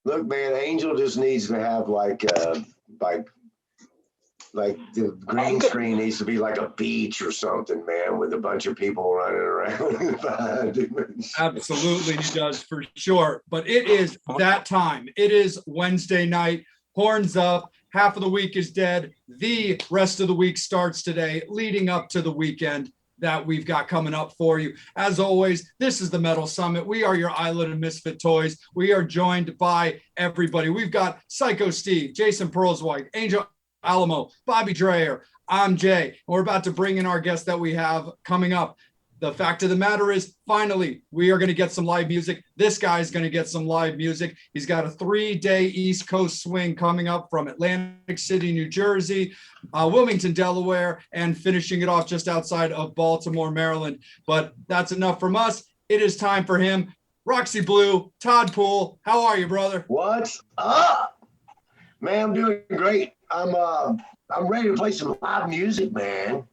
Look, man, Angel just needs to have like like the green screen needs to be like a beach or something, man, with a bunch of people running around behind him. Absolutely, he does for sure. But it is that time. It is Wednesday night. Horns up. Half of the week is dead. The rest of the week starts today, leading up to the weekend that we've got coming up for you. As always, this is the Metal Summit. We are your island of misfit toys. We are joined by everybody. We've got Psycho Steve, Jason Perlswhite, Angel Alamo, Bobby Dreyer. I'm Jay. And we're about to bring in our guest that we have coming up. The fact of the matter is, finally, we are going to get some live music. This guy's going to get some live music. He's got a 3-day East Coast swing coming up from Atlantic City, New Jersey, Wilmington, Delaware, and finishing it off just outside of Baltimore, Maryland. But that's enough from us. It is time for him. Roxy Blue, Todd Poole. How are you, brother? What's up? Man, I'm doing great. I'm ready to play some live music, man.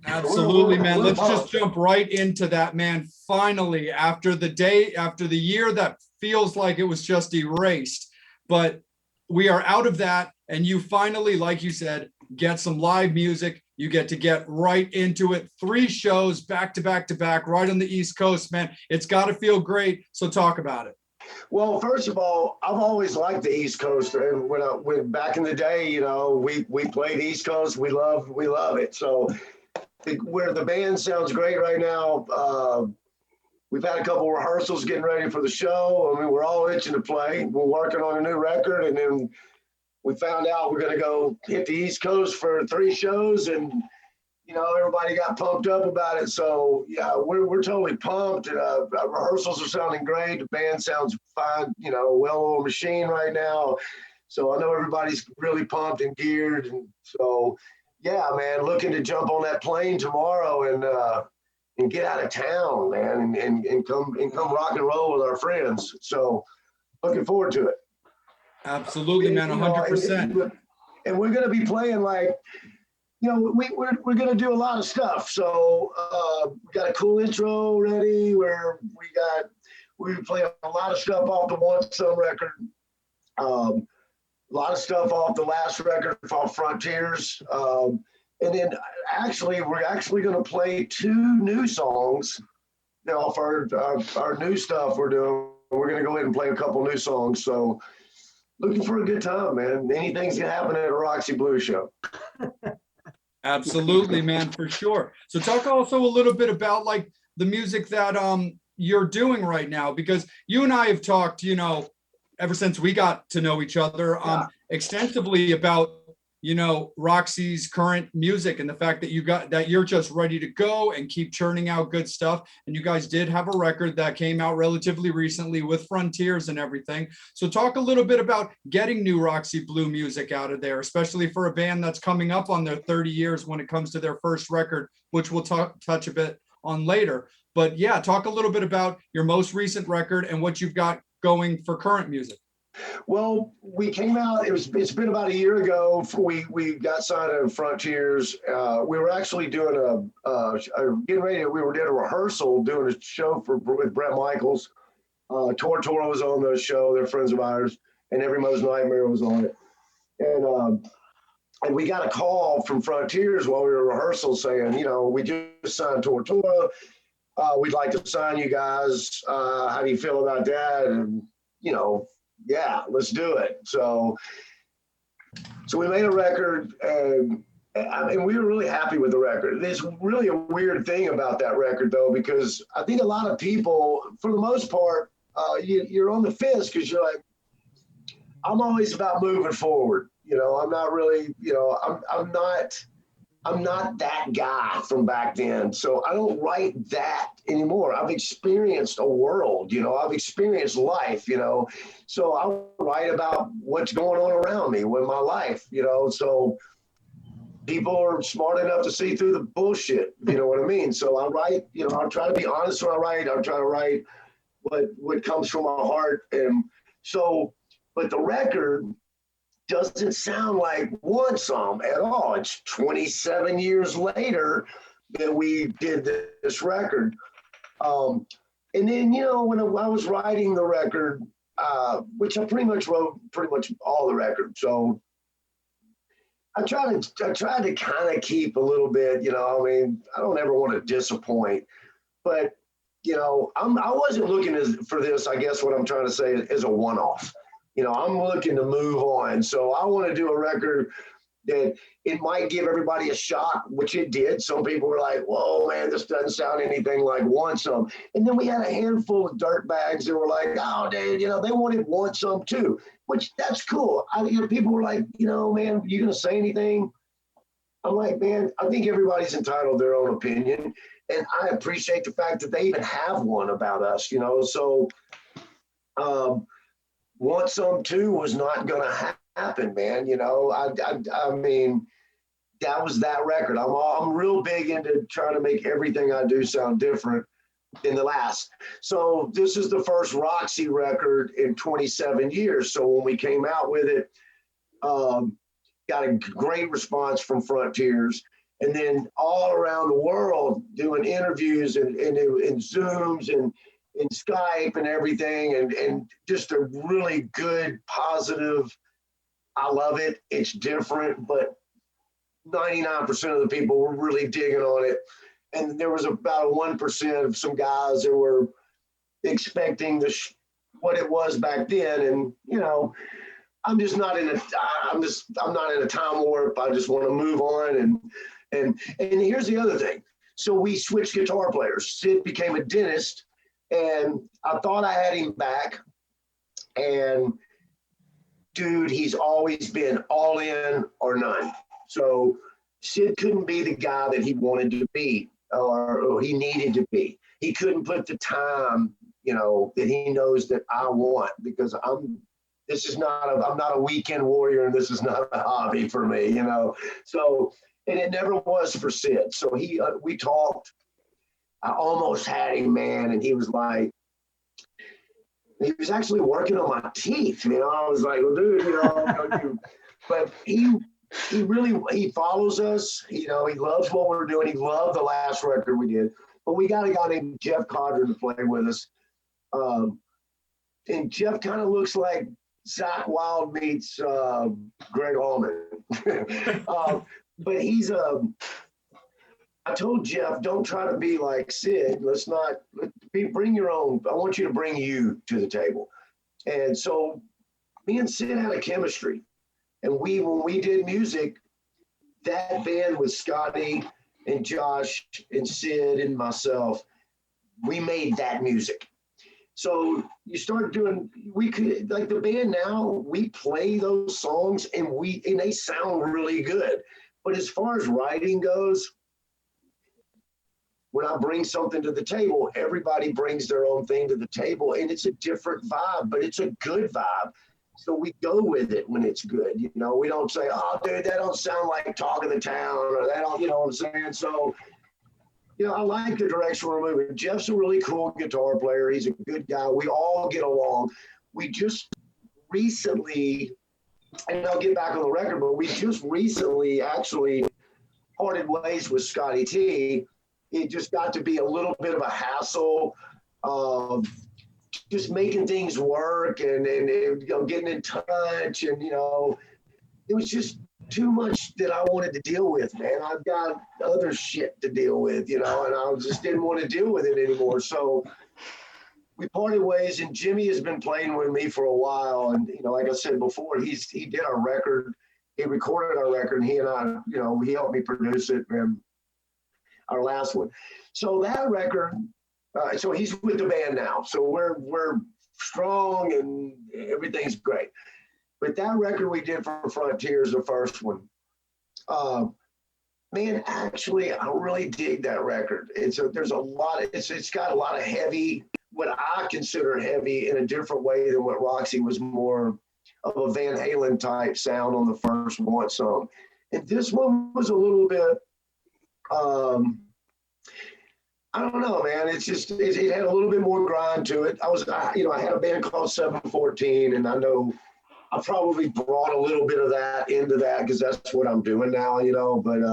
Absolutely, man. Let's just jump right into that, man. Finally, after the year that feels like it was just erased, but we are out of that. And you finally, like you said, get some live music. You get to get right into it. 3 shows back to back to back, right on the East Coast, man. It's got to feel great. So talk about it. Well, first of all, I've always liked the East Coast. And when back in the day, you know, we played East Coast. We love it. So where the band sounds great right now. We've had a couple rehearsals getting ready for the show. I mean, we're all itching to play. We're working on a new record, and then we found out we're going to go hit the East Coast for 3 shows, and you know, everybody got pumped up about it. So yeah, we're totally pumped. And rehearsals are sounding great. The band sounds fine. You know, well-oiled machine right now. So I know everybody's really pumped and geared, and so. Yeah, man, looking to jump on that plane tomorrow and get out of town, man, and come rock and roll with our friends. So looking forward to it. Absolutely, man, 100%. And we're going to be playing like, you know, we're going to do a lot of stuff. So we got a cool intro ready where we play a lot of stuff off the One Sun record. A lot of stuff off the last record off Frontiers. And then we're actually going to play 2 new songs off our new stuff we're doing. We're going to go ahead and play a couple new songs. So looking for a good time, man. Anything's going to happen at a Roxy Blue show. Absolutely, man, for sure. So talk also a little bit about like the music that you're doing right now, because you and I have talked, you know, ever since we got to know each other extensively about, you know, Roxy's current music and the fact that you're just ready to go and keep churning out good stuff. And you guys did have a record that came out relatively recently with Frontiers and everything. So talk a little bit about getting new Roxy Blue music out of there, especially for a band that's coming up on their 30 years when it comes to their first record, which we'll touch a bit on later. But yeah, talk a little bit about your most recent record and what you've got going for current music. Well, we came out, it's been about a year ago. We got signed to Frontiers. We were actually doing we did a rehearsal, doing a show with Brett Michaels. Tortora was on the show, they're friends of ours, and Every Mother's Nightmare was on it. And we got a call from Frontiers while we were rehearsal saying, you know, we just signed Tortora. We'd like to sign you guys. How do you feel about that? And, you know, yeah, let's do it. So we made a record, and we were really happy with the record. There's really a weird thing about that record, though, because I think a lot of people, for the most part, you're on the fence because you're like, I'm always about moving forward. You know, I'm not really, you know, I'm not that guy from back then. So I don't write that anymore. I've experienced a world, you know, I've experienced life, you know, so I write about what's going on around me with my life, you know, so people are smart enough to see through the bullshit, you know what I mean? So I write, you know, I try to be honest when I write. I try to write what comes from my heart. And so, but the record doesn't sound like One Song at all. It's 27 years later that we did this record. And then, you know, when I was writing the record, which I pretty much wrote pretty much all the records. So I tried to kind of keep a little bit, I mean, I don't ever want to disappoint, but I wasn't looking for this. I guess what I'm trying to say is a one-off. I'm looking to move on. So I want to do a record that it might give everybody a shock, which it did. Some people were like, whoa, man, this doesn't sound anything like Want Some. And then we had a handful of dirtbags that were like, oh, dude, they wanted Want Some too, which that's cool. People were like, man, you going to say anything? I'm like, man, I think everybody's entitled to their own opinion. And I appreciate the fact that they even have one about us, So Want Some too was not going to happen, man. I mean, that was that record. I'm real big into trying to make everything I do sound different than the last. So this is the first Roxy record in 27 years. So when we came out with it, got a great response from Frontiers. And then all around the world doing interviews and Zooms and Skype and everything. And just a really good, positive, I love it. It's different, but 99% of the people were really digging on it. And there was about a 1% of some guys that were expecting what it was back then. And, I'm not in a time warp. I just want to move on. And here's the other thing. So we switched guitar players. Sid became a dentist, and I thought I had him back. And dude, he's always been all in or none. So Sid couldn't be the guy that he wanted to be or he needed to be. He couldn't put the time, that he knows that I want, because I'm not a weekend warrior, and this is not a hobby for me, So, and it never was for Sid. So we talked. I almost had him, man, and he was like, he was actually working on my teeth. I was like, well, dude, but he follows us. He loves what we're doing. He loved the last record we did. But we got a guy named Jeff Codron to play with us. And Jeff kind of looks like Zach Wilde meets Greg Allman. But I told Jeff, don't try to be like Sid. Bring your own. I want you to bring you to the table. And so me and Sid had a chemistry. And when we did music, that band with Scotty and Josh and Sid and myself, we made that music. So you start we could, like the band now, we play those songs and they sound really good. But as far as writing goes, when I bring something to the table, everybody brings their own thing to the table, and it's a different vibe, but it's a good vibe. So we go with it when it's good. We don't say, oh, dude, that don't sound like Talk of the Town, or that don't, what I'm saying? So, I like the direction we're moving. Jeff's a really cool guitar player. He's a good guy. We all get along. We just recently, and I'll get back on the record, but we just recently actually parted ways with Scotty T. It just got to be a little bit of a hassle of just making things work and getting in touch. And, it was just too much that I wanted to deal with, man. I've got other shit to deal with, and I just didn't want to deal with it anymore. So we parted ways, and Jimmy has been playing with me for a while. And, like I said before, he did our record. He recorded our record, and he and I, he helped me produce it, and our last one. So that record, so he's with the band now. So we're strong and everything's great. But that record we did for Frontiers, the first one, man, actually, I really dig that record. It's got a lot of heavy, what I consider heavy in a different way than what Roxy was, more of a Van Halen type sound on the first Want Some. And this one was a little bit, I don't know, man. It had a little bit more grind to it. I had a band called 714, and I know I probably brought a little bit of that into that because that's what I'm doing now, But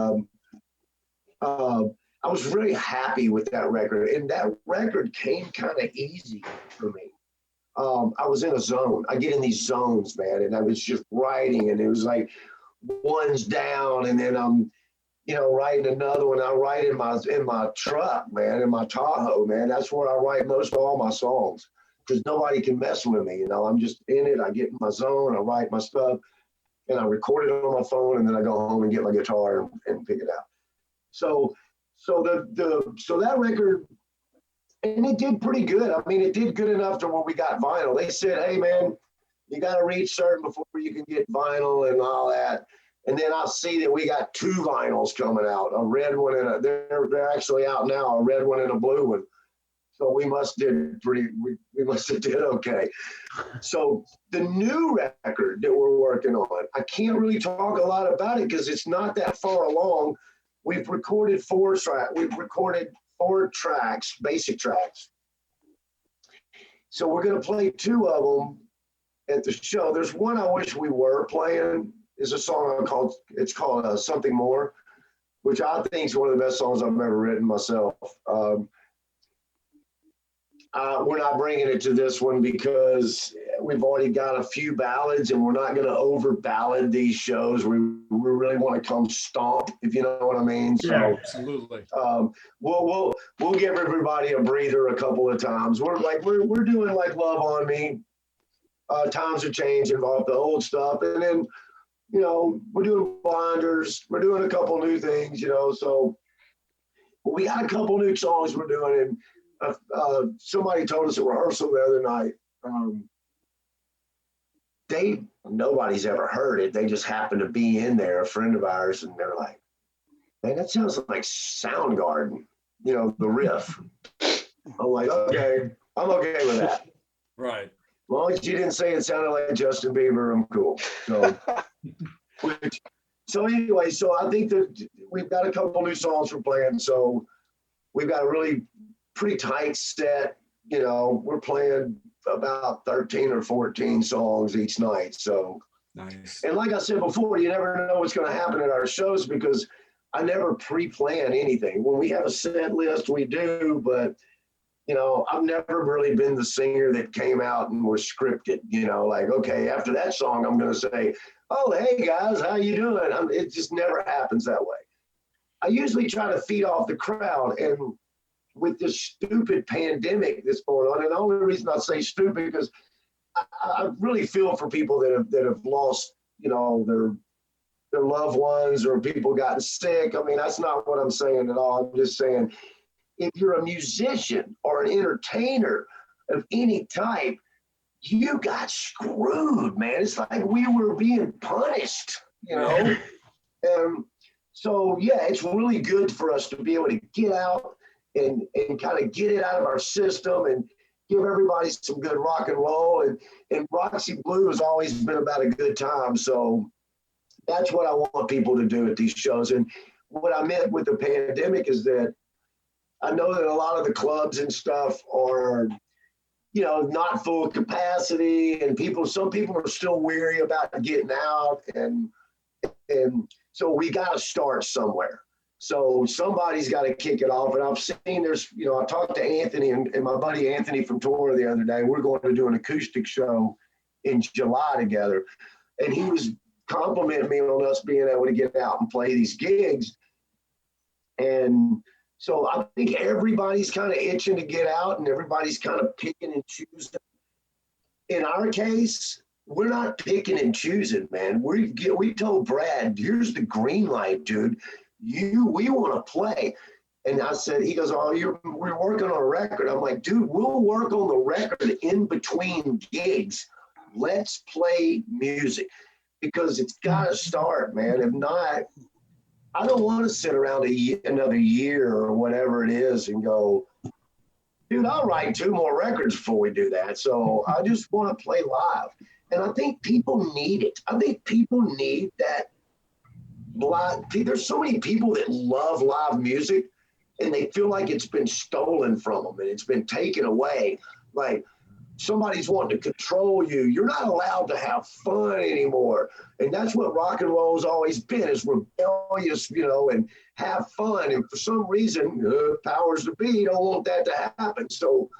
I was really happy with that record, and that record came kind of easy for me. I was in a zone. I get in these zones, man, and I was just writing, and it was like one's down, and then I'm, writing another one. I write in my truck, man, in my Tahoe, man. That's where I write most of all my songs because nobody can mess with me. I'm just in it. I get in my zone. I write my stuff, and I record it on my phone, and then I go home and get my guitar and pick it out. So that record, and it did pretty good. I mean, it did good enough to where we got vinyl. They said, "Hey, man, you got to reach certain before you can get vinyl and all that." And then I see that we got 2 vinyls coming out, a red one and they're actually out now, a red one and a blue one. So we must have did okay. So the new record that we're working on, I can't really talk a lot about it because it's not that far along. We've recorded 4 tracks, basic tracks. So we're going to play 2 of them at the show. There's one I wish we were playing. Is a song called Something More, which I think is one of the best songs I've ever written myself. We're not bringing it to this one because we've already got a few ballads, and we're not going to over ballad these shows. We really want to come stomp, if you know what I mean. So, yeah, absolutely. We'll give everybody a breather a couple of times. We're doing like Love on Me. Times are changing off the old stuff, and then we're doing Blinders. We're doing a couple new things, so we got a couple new songs we're doing. And somebody told us at rehearsal the other night, nobody's ever heard it. They just happened to be in there, a friend of ours, and they're like, man, that sounds like Soundgarden, the riff. I'm like, okay, I'm okay with that. Right. As long as you didn't say it sounded like Justin Bieber, I'm cool. So anyway, so I think that we've got a couple new songs we're playing. So we've got a really pretty tight set. We're playing about 13 or 14 songs each night. So nice. And like I said before, you never know what's going to happen at our shows because I never pre-plan anything. When we have a set list, we do, but I've never really been the singer that came out and was scripted, like, okay, after that song, I'm going to say, oh, hey guys, how you doing? It just never happens that way. I usually try to feed off the crowd, and with this stupid pandemic that's going on, and the only reason I say stupid because I really feel for people that have lost, their loved ones or people gotten sick. I mean, that's not what I'm saying at all. I'm just saying, if you're a musician or an entertainer of any type, you got screwed, man. It's like we were being punished, And so, yeah, it's really good for us to be able to get out and kind of get it out of our system and give everybody some good rock and roll. And Roxy Blue has always been about a good time. So that's what I want people to do at these shows. And what I meant with the pandemic is that I know that a lot of the clubs and stuff are, not full capacity, and some people are still weary about getting out, and so we got to start somewhere. So somebody's got to kick it off. And I've seen I talked to Anthony and my buddy Anthony from Tora the other day. We're going to do an acoustic show in July together, and he was complimenting me on us being able to get out and play these gigs. And so I think everybody's kind of itching to get out, and everybody's kind of picking and choosing. In our case, we're not picking and choosing, man. We told Brad, here's the green light, dude. We want to play. And I said, he goes, we're working on a record. I'm like, dude, we'll work on the record in between gigs. Let's play music because it's got to start, man. If not, I don't want to sit around another year or whatever it is and go, dude, I'll write 2 more records before we do that. So I just want to play live. And I think people need it. I think people need that live. There's so many people that love live music and they feel like it's been stolen from them and it's been taken away. Like somebody's wanting to control you. You're not allowed to have fun anymore. And that's what rock and roll has always been, is rebellious, and have fun. And for some reason, powers to be don't want that to happen. So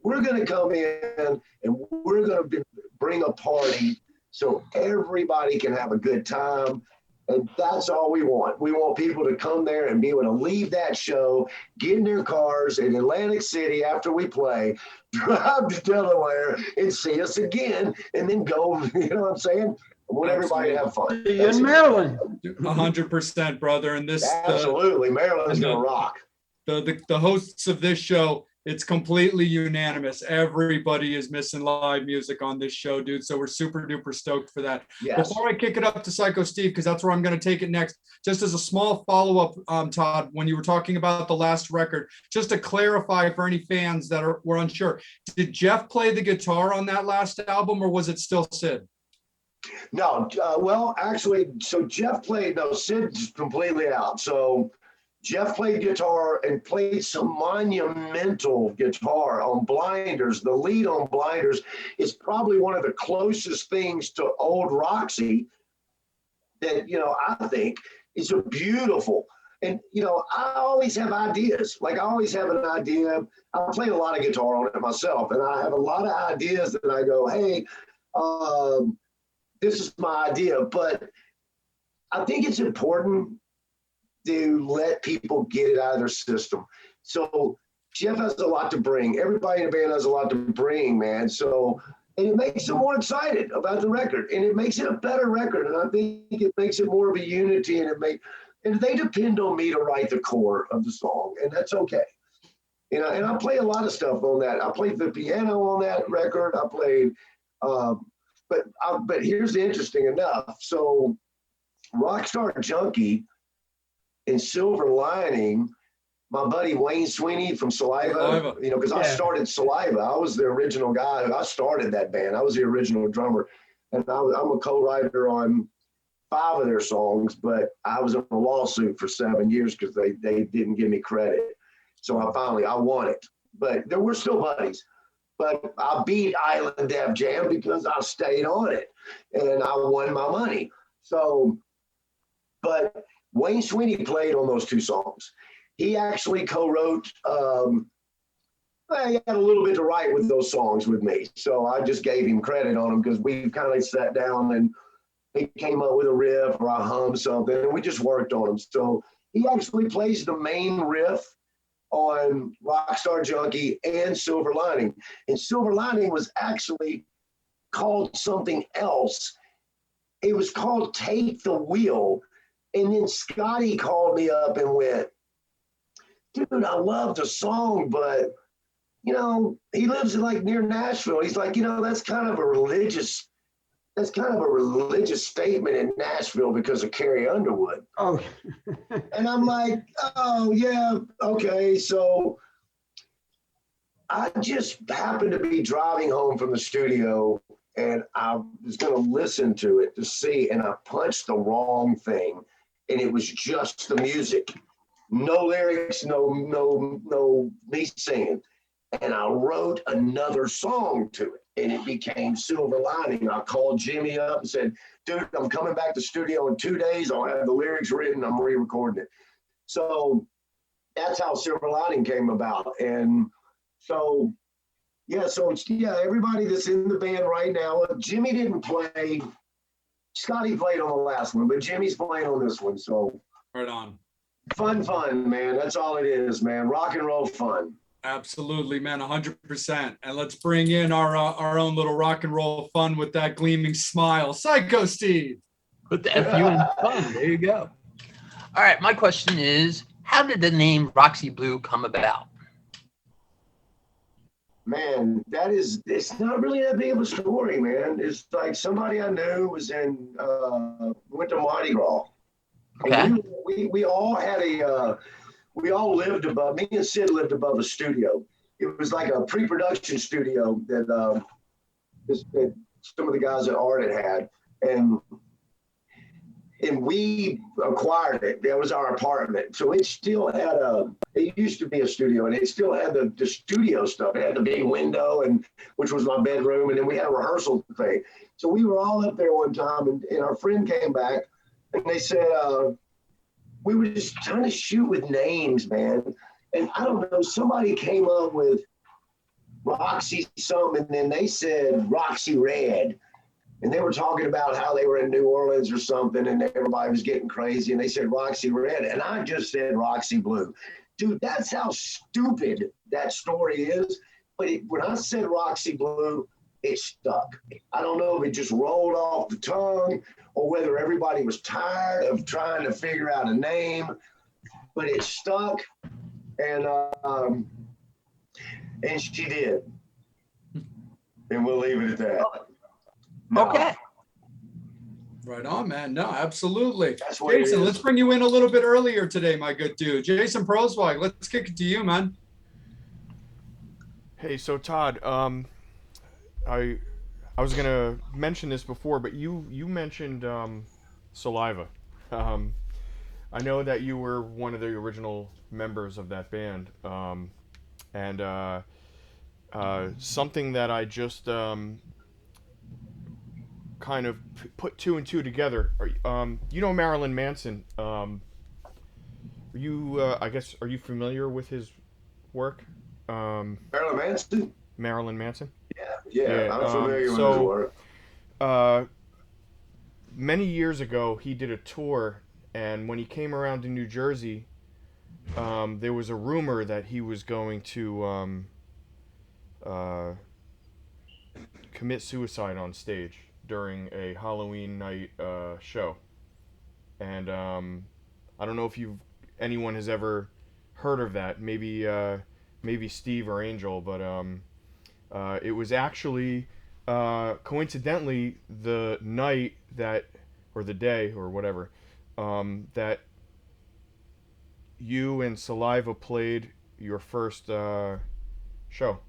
we're going to come in and we're going to bring a party so everybody can have a good time. And that's all we want. We want people to come there and be able to leave that show, get in their cars in Atlantic City after we play, drive to Delaware and see us again, and then go, you know what I'm saying? I want everybody to have fun. See you in Maryland. 100%, brother. And this, absolutely, Maryland's going to rock. The hosts of this show, it's completely unanimous. Everybody is missing live music on this show, dude. So we're super duper stoked for that. Yes. Before I kick it up to Psycho Steve, because that's where I'm going to take it next, just as a small follow-up, Todd, when you were talking about the last record, just to clarify for any fans that were unsure, did Jeff play the guitar on that last album, or was it still Sid? No, well, actually, so Jeff played, no, Sid's completely out. So Jeff played guitar and played some monumental guitar on Blinders. The lead on Blinders is probably one of the closest things to old Roxy that, you know, I think is a beautiful. And, you know, I always have ideas. Like, I always have an idea. I play a lot of guitar on it myself, and I have a lot of ideas that I go, hey, this is my idea. But I think it's important to let people get it out of their system. So Jeff has a lot to bring. Everybody in the band has a lot to bring, man. So, and it makes them more excited about the record, and it makes it a better record. And I think it makes it more of a unity, and they depend on me to write the core of the song, and that's okay. You know, and I play a lot of stuff on that. I played the piano on that record. I played, but here's the interesting enough. So Rockstar Junkie and Silver Lining, my buddy Wayne Sweeney from Saliva, you know, because I started Saliva. I was the original guy. I started that band. I was the original drummer. And I'm a co-writer on 5 of their songs, but I was in a lawsuit for 7 years because they didn't give me credit. So I won it. But we're still buddies. But I beat Island Def Jam because I stayed on it and I won my money. So, but Wayne Sweeney played on those 2 songs. He actually co-wrote, he had a little bit to write with those songs with me. So I just gave him credit on them because we kind of sat down and he came up with a riff or I hummed something and we just worked on them. So he actually plays the main riff on Rockstar Junkie and Silver Lining. And Silver Lining was actually called something else. It was called Take the Wheel. And then Scotty called me up and went, dude, I love the song, but, you know, he lives like near Nashville. He's like, you know, that's kind of a religious statement in Nashville because of Carrie Underwood. Oh. And I'm like, oh, yeah, okay. So I just happened to be driving home from the studio and I was going to listen to it to see, and I punched the wrong thing. And it was just the music, no lyrics, no me singing. And I wrote another song to it, and it became Silver Lining. I called Jimmy up and said, dude, I'm coming back to the studio in 2 days. I'll have the lyrics written. I'm re-recording it. So that's how Silver Lining came about. And so, everybody that's in the band right now, Jimmy didn't play. Scotty played on the last one, but Jimmy's playing on this one. So right on. Fun, man. That's all it is, man. Rock and roll fun. Absolutely, man. 100%. And let's bring in our own little rock and roll fun with that gleaming smile. Psycho Steve. Put the FU in fun. There you go. All right. My question is, how did the name Roxy Blue come about? Man, it's not really that big of a story, man. It's like somebody I knew was went to Mardi Gras. Okay. We all had we all lived above, me and Sid lived above a studio. It was like a pre-production studio that some of the guys at Art had. And we acquired it. That was our apartment. So it still had it used to be a studio, and it still had the studio stuff. It had the big window, which was my bedroom, and then we had a rehearsal thing. So we were all up there one time, and our friend came back, and they said, we were just trying to shoot with names, man. And I don't know, somebody came up with Roxy something, and then they said Roxy Red. And they were talking about how they were in New Orleans or something, and everybody was getting crazy, and they said Roxy Red, and I just said Roxy Blue. Dude, that's how stupid that story is. But when I said Roxy Blue, it stuck. I don't know if it just rolled off the tongue or whether everybody was tired of trying to figure out a name, but it stuck, and she did. And we'll leave it at that. No. Okay. Right on, man. No, absolutely. That's what it Jason, is. let's bring you in a little bit earlier today, my good dude. Jason Proswag, let's kick it to you, man. Hey, so Todd, I was gonna mention this before, but you mentioned Saliva. I know that you were one of the original members of that band, and something that I just kind of put two and two together. You know Marilyn Manson? Are you familiar with his work? Marilyn Manson? Marilyn Manson? Yeah, I'm familiar with his work. Many years ago, he did a tour, and when he came around to New Jersey, there was a rumor that he was going to commit suicide on stage during a Halloween night show. And I don't know if anyone has ever heard of that. Maybe Steve or Angel, but it was actually coincidentally the night that, or the day, or whatever, that you and Saliva played your first show.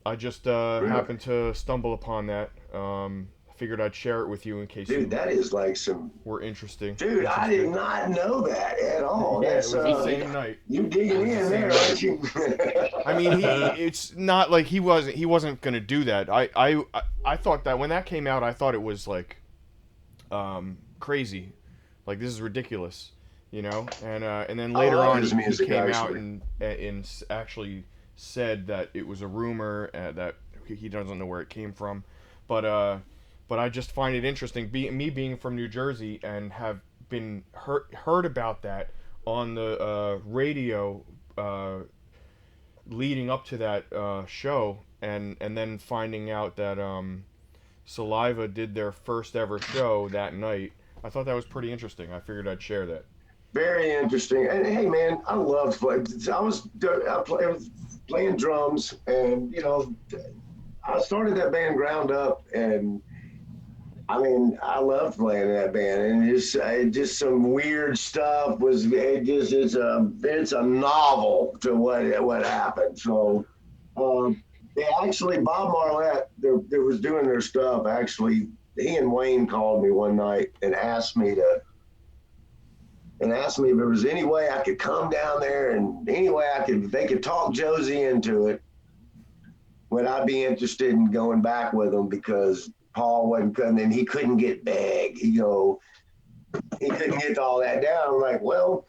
I just Really? happened to stumble upon that. Figured I'd share it with you in case Dude, that is like some. were interesting. Dude, I did not know that at all. Yeah, That's, it was the same night. You digging in there, aren't you? I mean, it's not like he wasn't gonna do that. I thought that when that came out, I thought it was like crazy, like this is ridiculous, you know. And then later on, he came out and actually said that it was a rumor, that he doesn't know where it came from, but I just find it interesting, me being from New Jersey and have been heard about that on the radio leading up to that show, and then finding out that Saliva did their first ever show that night. I thought that was pretty interesting. I figured I'd share that. Very interesting. And hey, man, I loved playing. I was playing drums, and I started that band ground up, and I mean, I loved playing in that band, and just some weird stuff it's a novel to what happened. So, they actually, Bob Marlette, they was doing their stuff. Actually, he and Wayne called me one night and asked me if there was any way I could come down there, and any way they could talk Josie into it. Would I be interested in going back with them, because Paul wasn't coming, and he couldn't get big. He couldn't get all that down. I'm like, well,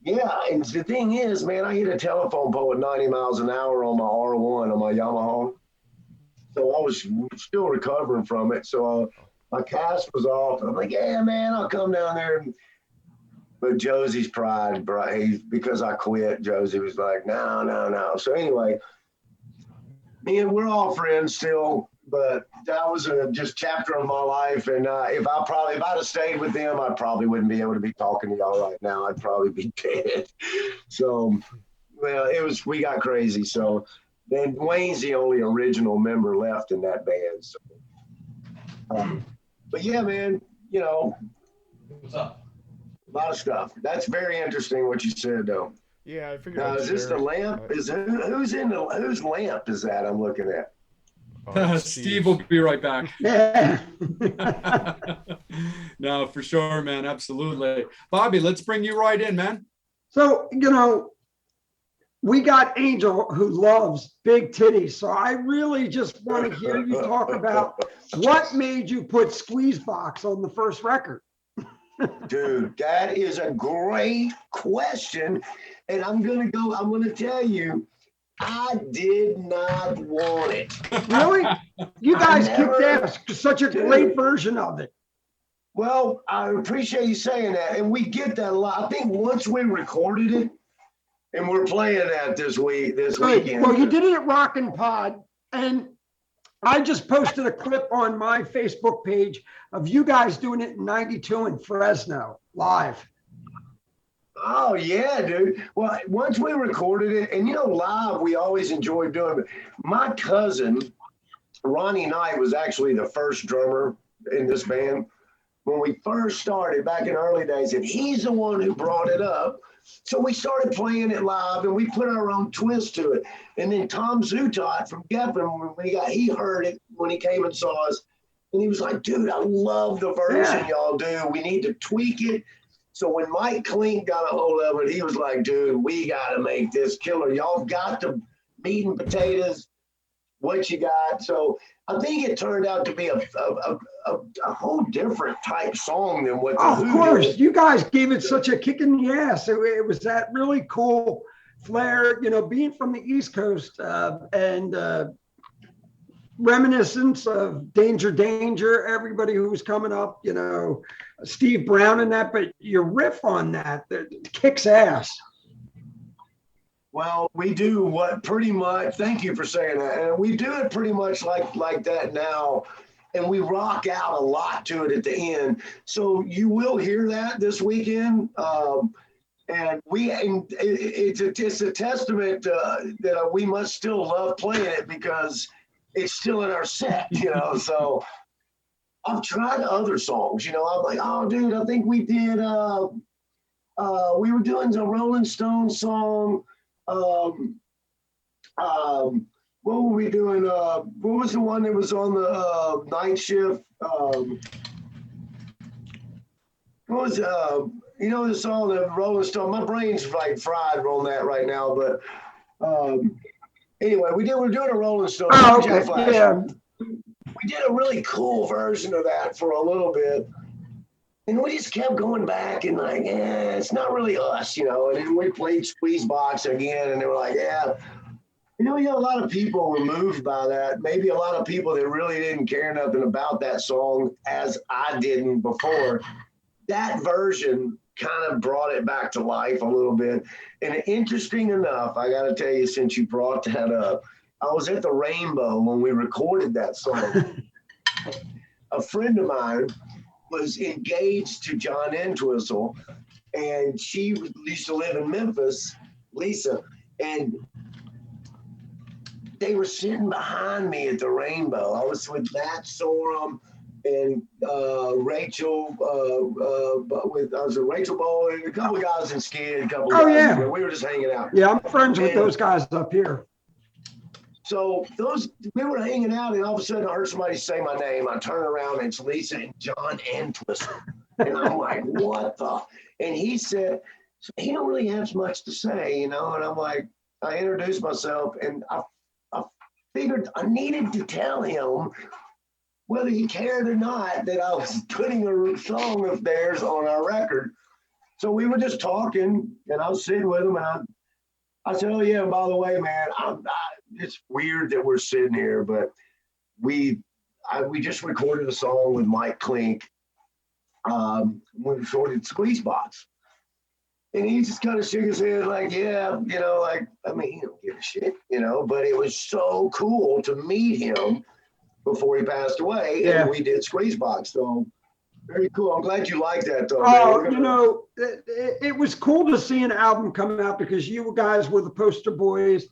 yeah. And the thing is, man, I hit a telephone pole at 90 miles an hour on my R1 on my Yamaha. So I was still recovering from it. So my cast was off. I'm like, yeah, man, I'll come down there. But Josie's pride, because I quit, Josie was like, no. So anyway, me and we're all friends still. But that was a just chapter of my life, and if I'd have stayed with them, I probably wouldn't be able to be talking to y'all right now. I'd probably be dead. So, well, we got crazy. So then Wayne's the only original member left in that band. So, but yeah, man, What's up? A lot of stuff. That's very interesting what you said, though. Yeah, I figured. Now, is this the lamp? Whose lamp is that I'm looking at? Steve will be right back. Yeah. No, for sure, man. Absolutely. Bobby, let's bring you right in, man. So, we got Angel, who loves big titties. So I really just want to hear you talk about what made you put Squeeze Box on the first record. Dude, that is a great question. And I'm going to tell you, I did not want it. Really? You guys kicked never- ass. Such a great version of it. Well, I appreciate you saying that, and we get that a lot. I think once we recorded it, and we're playing that this Right. weekend. Well, you did it at Rockin' Pod, and I just posted a clip on my Facebook page of you guys doing it in '92 in Fresno live. Oh yeah, dude. Well, once we recorded it, and live, we always enjoy doing it. My cousin, Ronnie Knight, was actually the first drummer in this band when we first started back in the early days, and he's the one who brought it up. So we started playing it live, and we put our own twist to it. And then Tom Zutot from Geffen, he heard it when he came and saw us, and he was like, "Dude, I love the version y'all do. We need to tweak it." So when Mike Klink got a hold of it, he was like, "Dude, we got to make this killer. Y'all got the meat and potatoes. What you got?" So I think it turned out to be a whole different type song than what the Of Who course, did. you guys gave it such a kick in the ass. It was that really cool flair, being from the East Coast and reminiscence of Danger Danger, everybody who was coming up, Steve Brown and that, but your riff on that kicks ass. Well, we do what pretty much, thank you for saying that. And we do it pretty much like that now. And we rock out a lot to it at the end. So you will hear that this weekend. And it's a testament that we must still love playing it because it's still in our set, So I've tried other songs, I'm like, "Oh, dude, I think we did, we were doing the Rolling Stones song. What were we doing? What was the one that was on the night shift? What was the song that Rolling Stone? My brain's like fried on that right now, but anyway, we're doing a Rolling Stone. Oh, okay. Flash. Yeah. We did a really cool version of that for a little bit. And we just kept going back and like, it's not really us, And then we played Squeeze Box again, and they were like, yeah. A lot of people were moved by that. Maybe a lot of people that really didn't care nothing about that song as I didn't before. That version kind of brought it back to life a little bit. And interesting enough, I got to tell you, since you brought that up, I was at the Rainbow when we recorded that song. A friend of mine was engaged to John Entwistle, and she used to live in Memphis, Lisa, and they were sitting behind me at the Rainbow. I was with Matt Sorum and Rachel, I was with Rachel Bowl and a couple of guys in Skid, a couple of guys. Yeah. We were just hanging out. Yeah, I'm friends with those guys up here. So we were hanging out, and all of a sudden I heard somebody say my name. I turn around, and it's Lisa and John Entwistle. And I'm like, what the? And he said, he don't really have much to say, And I'm like, I introduced myself, and I figured I needed to tell him, whether he cared or not, that I was putting a song of theirs on our record. So we were just talking, and I was sitting with him, and I said, "Oh yeah, by the way, man, it's weird that we're sitting here, but we just recorded a song with Mike Klink. We recorded Squeeze Box." And he just kind of shook his head like, yeah, he don't give a shit, but it was so cool to meet him before he passed away. Yeah. And we did Squeeze Box. So very cool. I'm glad you like that, though. Oh, it was cool to see an album come out because you guys were the poster boys.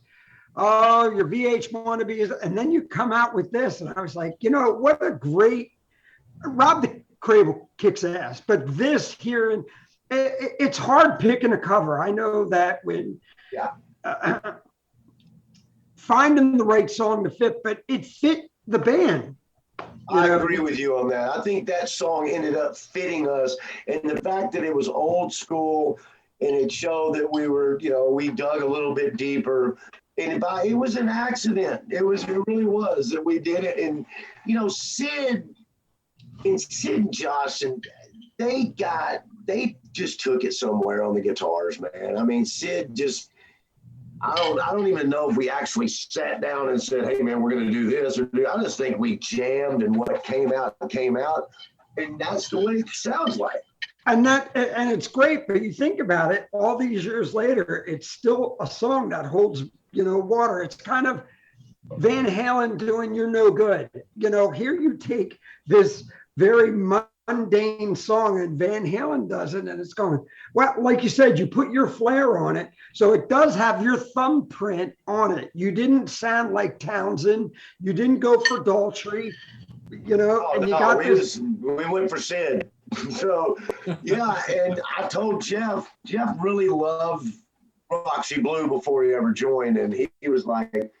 Oh, your VH wannabes. And then you come out with this. And I was like, what a great, Rob the Cradle kicks ass. But this here, and it's hard picking a cover. I know that when finding the right song to fit, but it fit the band. I agree with you on that. I think that song ended up fitting us. And the fact that it was old school and it showed that we were, we dug a little bit deeper. And it was an accident. It really was that we did it. And, Sid and Josh, and they just took it somewhere on the guitars, man. I mean, Sid just, I don't even know if we actually sat down and said, hey man, we're going to do this. I just think we jammed, and what came out. And that's the way it sounds like. And it's great, but you think about it, all these years later, it's still a song that holds, water. It's kind of Van Halen doing You're No Good. Here you take this very mundane song and Van Halen does it, and it's going, well, like you said, you put your flair on it. So it does have your thumbprint on it. You didn't sound like Townsend. You didn't go for Daltrey, and you got this. We went for Sid. So, yeah, and I told Jeff really loved Roxy Blue before he ever joined, and he was like,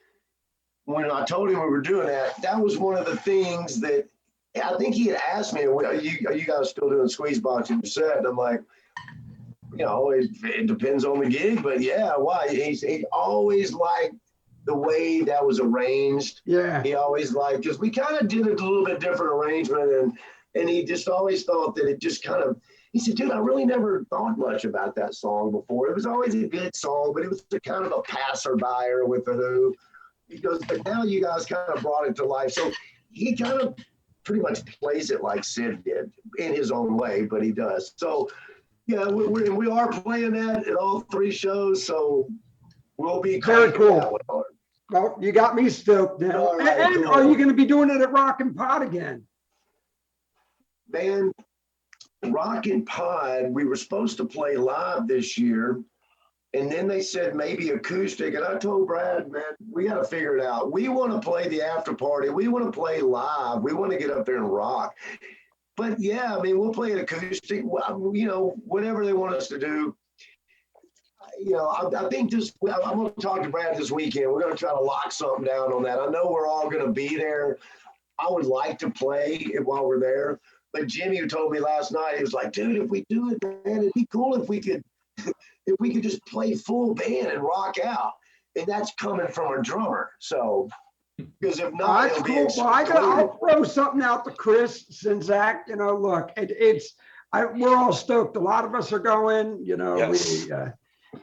when I told him we were doing that was one of the things that I think he had asked me, are you guys still doing squeeze boxing set? And I'm like, it depends on the gig, but yeah, why? He always liked the way that was arranged. Yeah. He always liked, because we kind of did a little bit different arrangement, and he just always thought that it just kind of, he said, dude, I really never thought much about that song before. It was always a good song, but it was a kind of a passerby with the Who. He goes, but now you guys kind of brought it to life. So he kind of pretty much plays it like Sid did in his own way, but he does. So, yeah, we are playing that at all 3 shows. So we'll be very cool. Well, you got me stoked now. Right, and cool. Are you going to be doing it at Rockin' Pod again? Man, Rockin' Pod, we were supposed to play live this year. And then they said maybe acoustic. And I told Brad, man, we got to figure it out. We want to play the after party. We want to play live. We want to get up there and rock. But yeah, I mean, we'll play an acoustic, whatever they want us to do. I think I'm going to talk to Brad this weekend. We're going to try to lock something down on that. I know we're all going to be there. I would like to play it while we're there. But Jimmy, who told me last night, he was like, dude, if we do it, man, it'd be cool if we could just play full band and rock out. And that's coming from a drummer. So, because if not, that's cool. Well, I'll throw something out to Chris and Zach. Look, we're all stoked. A lot of us are going. Yes.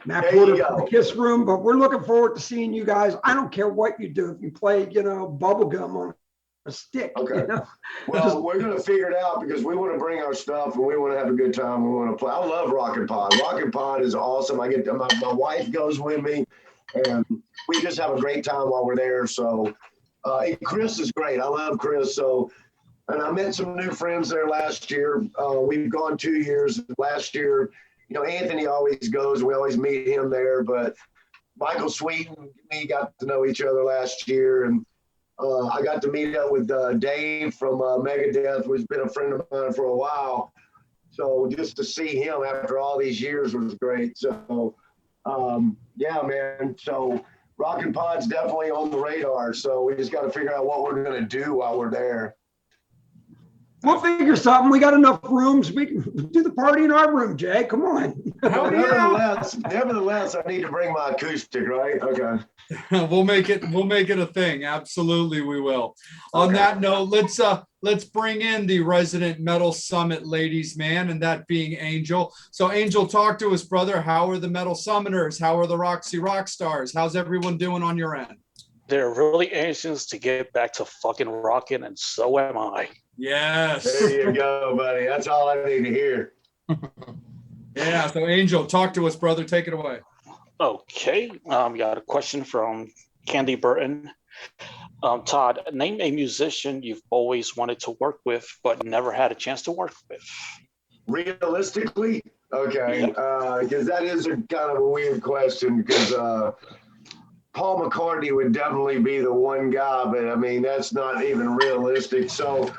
Matt Porter for the Kiss Room, but we're looking forward to seeing you guys. I don't care what you do. If you play, bubblegum on a stick. Okay. Well, we're going to figure it out because we want to bring our stuff and we want to have a good time. We want to play. I love Rockin' Pod. Rockin' Pod is awesome. I get my wife goes with me, and we just have a great time while we're there. So, and Chris is great. I love Chris. So, and I met some new friends there last year. We've gone 2 years. Last year, Anthony always goes. We always meet him there. But Michael Sweet and me got to know each other last year, and I got to meet up with Dave from Megadeth, who's been a friend of mine for a while. So just to see him after all these years was great. So, yeah, man. So Rockin' Pod's definitely on the radar. So we just got to figure out what we're going to do while we're there. We'll figure something. We got enough rooms. We can do the party in our room, Jay. Come on. Nevertheless, I need to bring my acoustic, right? Okay. We'll make it a thing. Absolutely, we will. On that note, let's bring in the resident Metal Summit ladies man, and that being Angel. So Angel, talk to us, brother. How are the Metal Summoners? How are the Roxy Rock Stars? How's everyone doing on your end? They're really anxious to get back to fucking rocking, and so am I. Yes. There you go, buddy. That's all I need to hear. Yeah. So Angel, talk to us, brother. Take it away. Okay. Got a question from Candy Burton. Todd, name a musician you've always wanted to work with, but never had a chance to work with. Realistically? Okay. Because that is a kind of a weird question because Paul McCartney would definitely be the one guy, but I mean, that's not even realistic. So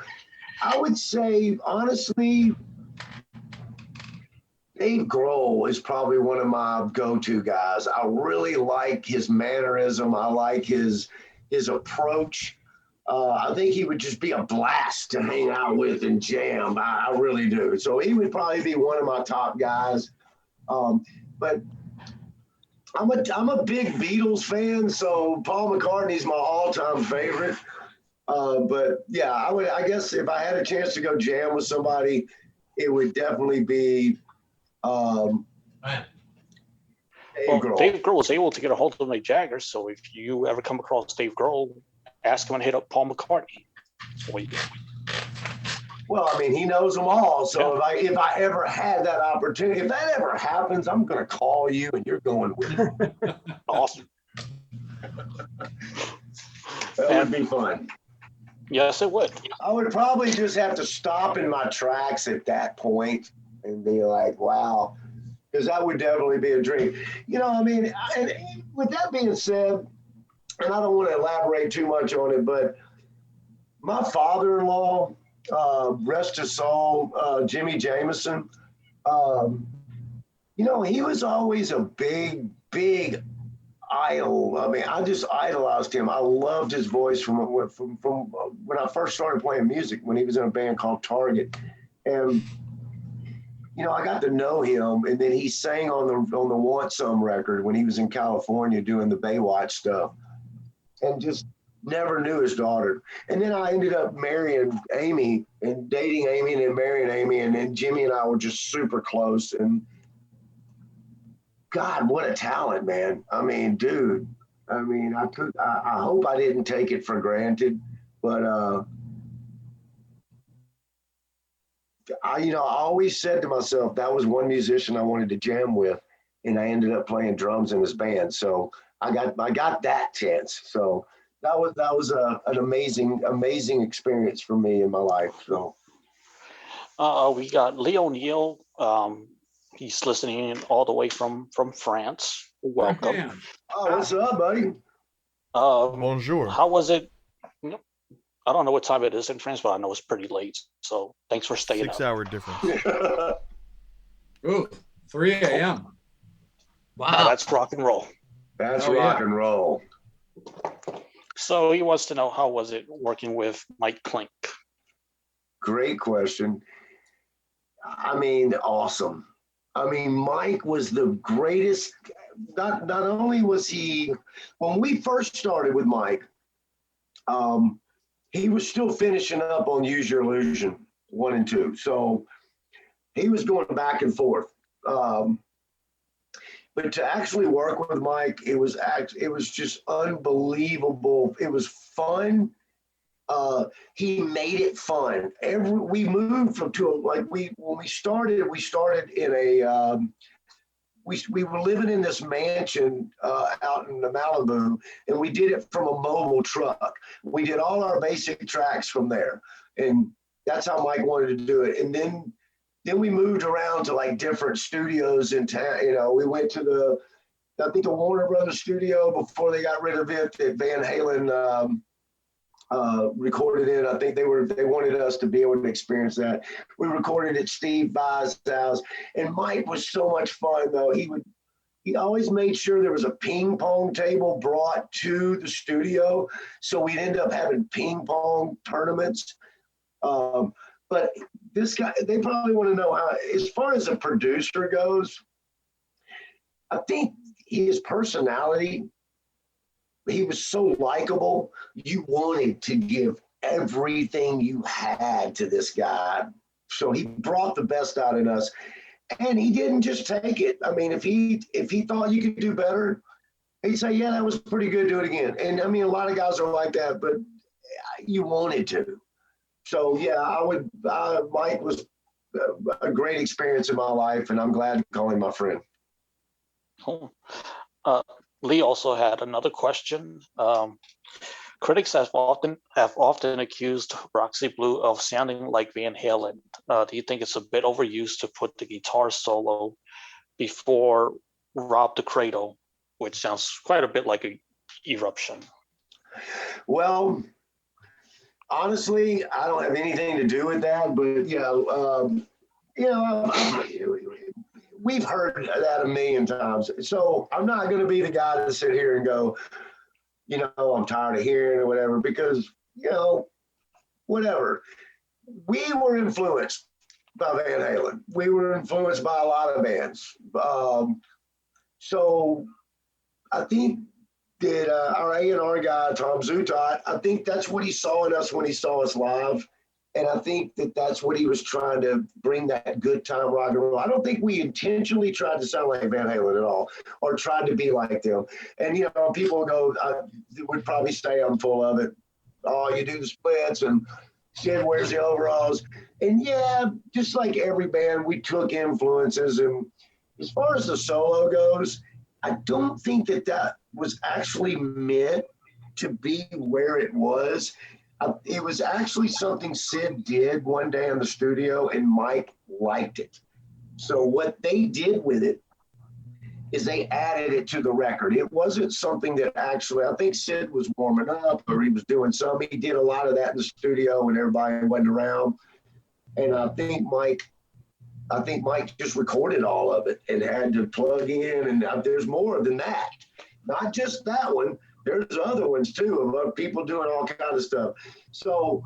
I would say, honestly, Dave Grohl is probably one of my go-to guys. I really like his mannerism. I like his approach. I think he would just be a blast to hang out with and jam. I really do. So he would probably be one of my top guys. But I'm a big Beatles fan, so Paul McCartney's my all-time favorite. But yeah, I guess if I had a chance to go jam with somebody, it would definitely be Dave Grohl. Dave Grohl was able to get a hold of Mick Jagger, so if you ever come across Dave Grohl, ask him to hit up Paul McCartney. That's what you do. Well, I mean, he knows them all. So if I ever had that opportunity, if that ever happens, I'm going to call you and you're going with me. Awesome. That would be fun. Yes, it would. I would probably just have to stop in my tracks at that point and be like, wow, because that would definitely be a dream. You know, I mean, and with that being said, and I don't want to elaborate too much on it, but my father-in-law, rest his soul, Jimmy Jameson, you know, he was always a big idol. I mean, I just idolized him. I loved his voice from when I first started playing music, when he was in a band called Target. And, you know, I got to know him, and then he sang on the Want Some record when he was in California doing the Baywatch stuff, and just never knew his daughter. And then I ended up marrying Amy and dating Amy and then marrying Amy. And then Jimmy and I were just super close. And God, what a talent, man. I mean, dude, I mean, I hope I didn't take it for granted, but, I always said to myself, that was one musician I wanted to jam with. And I ended up playing drums in his band. So I got that chance. So that was an amazing experience for me in my life. So We got Lee O'Neill. He's listening in all the way from France. Welcome. Man. oh, what's up, buddy? Bonjour. How was it? I don't know what time it is in France, but I know it's pretty late. So thanks for staying 6 up. hour difference. Ooh, 3 a.m. Wow. That's rock and roll. That's Oh, rock yeah. and roll. So he wants to know, how was it working with Mike Klink? Great question. I mean, awesome. I mean, Mike was the greatest. Not only was he, when we first started with Mike, he was still finishing up on Use Your Illusion 1 and 2. So he was going back and forth. But to actually work with Mike, it was just unbelievable. It was fun. He made it fun. We moved when we started in a we were living in this mansion out in the Malibu, and we did it from a mobile truck. We did all our basic tracks from there, and that's how Mike wanted to do it. And then we moved around to like different studios in town. You know, we went to the Warner Brothers studio before they got rid of it, that Van Halen recorded in. I think they wanted us to be able to experience that. We recorded at Steve Vai's house, and Mike was so much fun though. He always made sure there was a ping pong table brought to the studio, so we'd end up having ping pong tournaments. But this guy, they probably want to know how, as far as a producer goes, I think his personality, he was so likable. You wanted to give everything you had to this guy. So he brought the best out in us. And he didn't just take it. I mean, if he thought you could do better, he'd say, yeah, that was pretty good, do it again. And I mean, a lot of guys are like that, but you wanted to. So yeah, Mike was a great experience in my life, and I'm glad to call him my friend. Cool. Lee also had another question. Critics have often accused Roxy Blue of sounding like Van Halen. Do you think it's a bit overused to put the guitar solo before Rob the Cradle, which sounds quite a bit like a Eruption? Well, honestly, I don't have anything to do with that, but we've heard that a million times. So I'm not going to be the guy to sit here and go, I'm tired of hearing or whatever, because, whatever. We were influenced by Van Halen. We were influenced by a lot of bands. So I think that our A&R guy, Tom Zutaut, I think that's what he saw in us when he saw us live. And I think that that's what he was trying to bring, that good time rock and roll. I don't think we intentionally tried to sound like Van Halen at all or tried to be like them. And, you know, people go, would probably say I'm full of it. Oh, you do the splits and Sid wears the overalls. And yeah, just like every band, we took influences. And as far as the solo goes, I don't think that that was actually meant to be where it was. It was actually something Sid did one day in the studio, and Mike liked it. So what they did with it is they added it to the record. It wasn't something that actually, I think Sid was warming up or he was doing some. He did a lot of that in the studio when everybody wasn't around. And I think Mike just recorded all of it and had to plug in. And there's more than that. Not just that one. There's other ones too of people doing all kind of stuff. So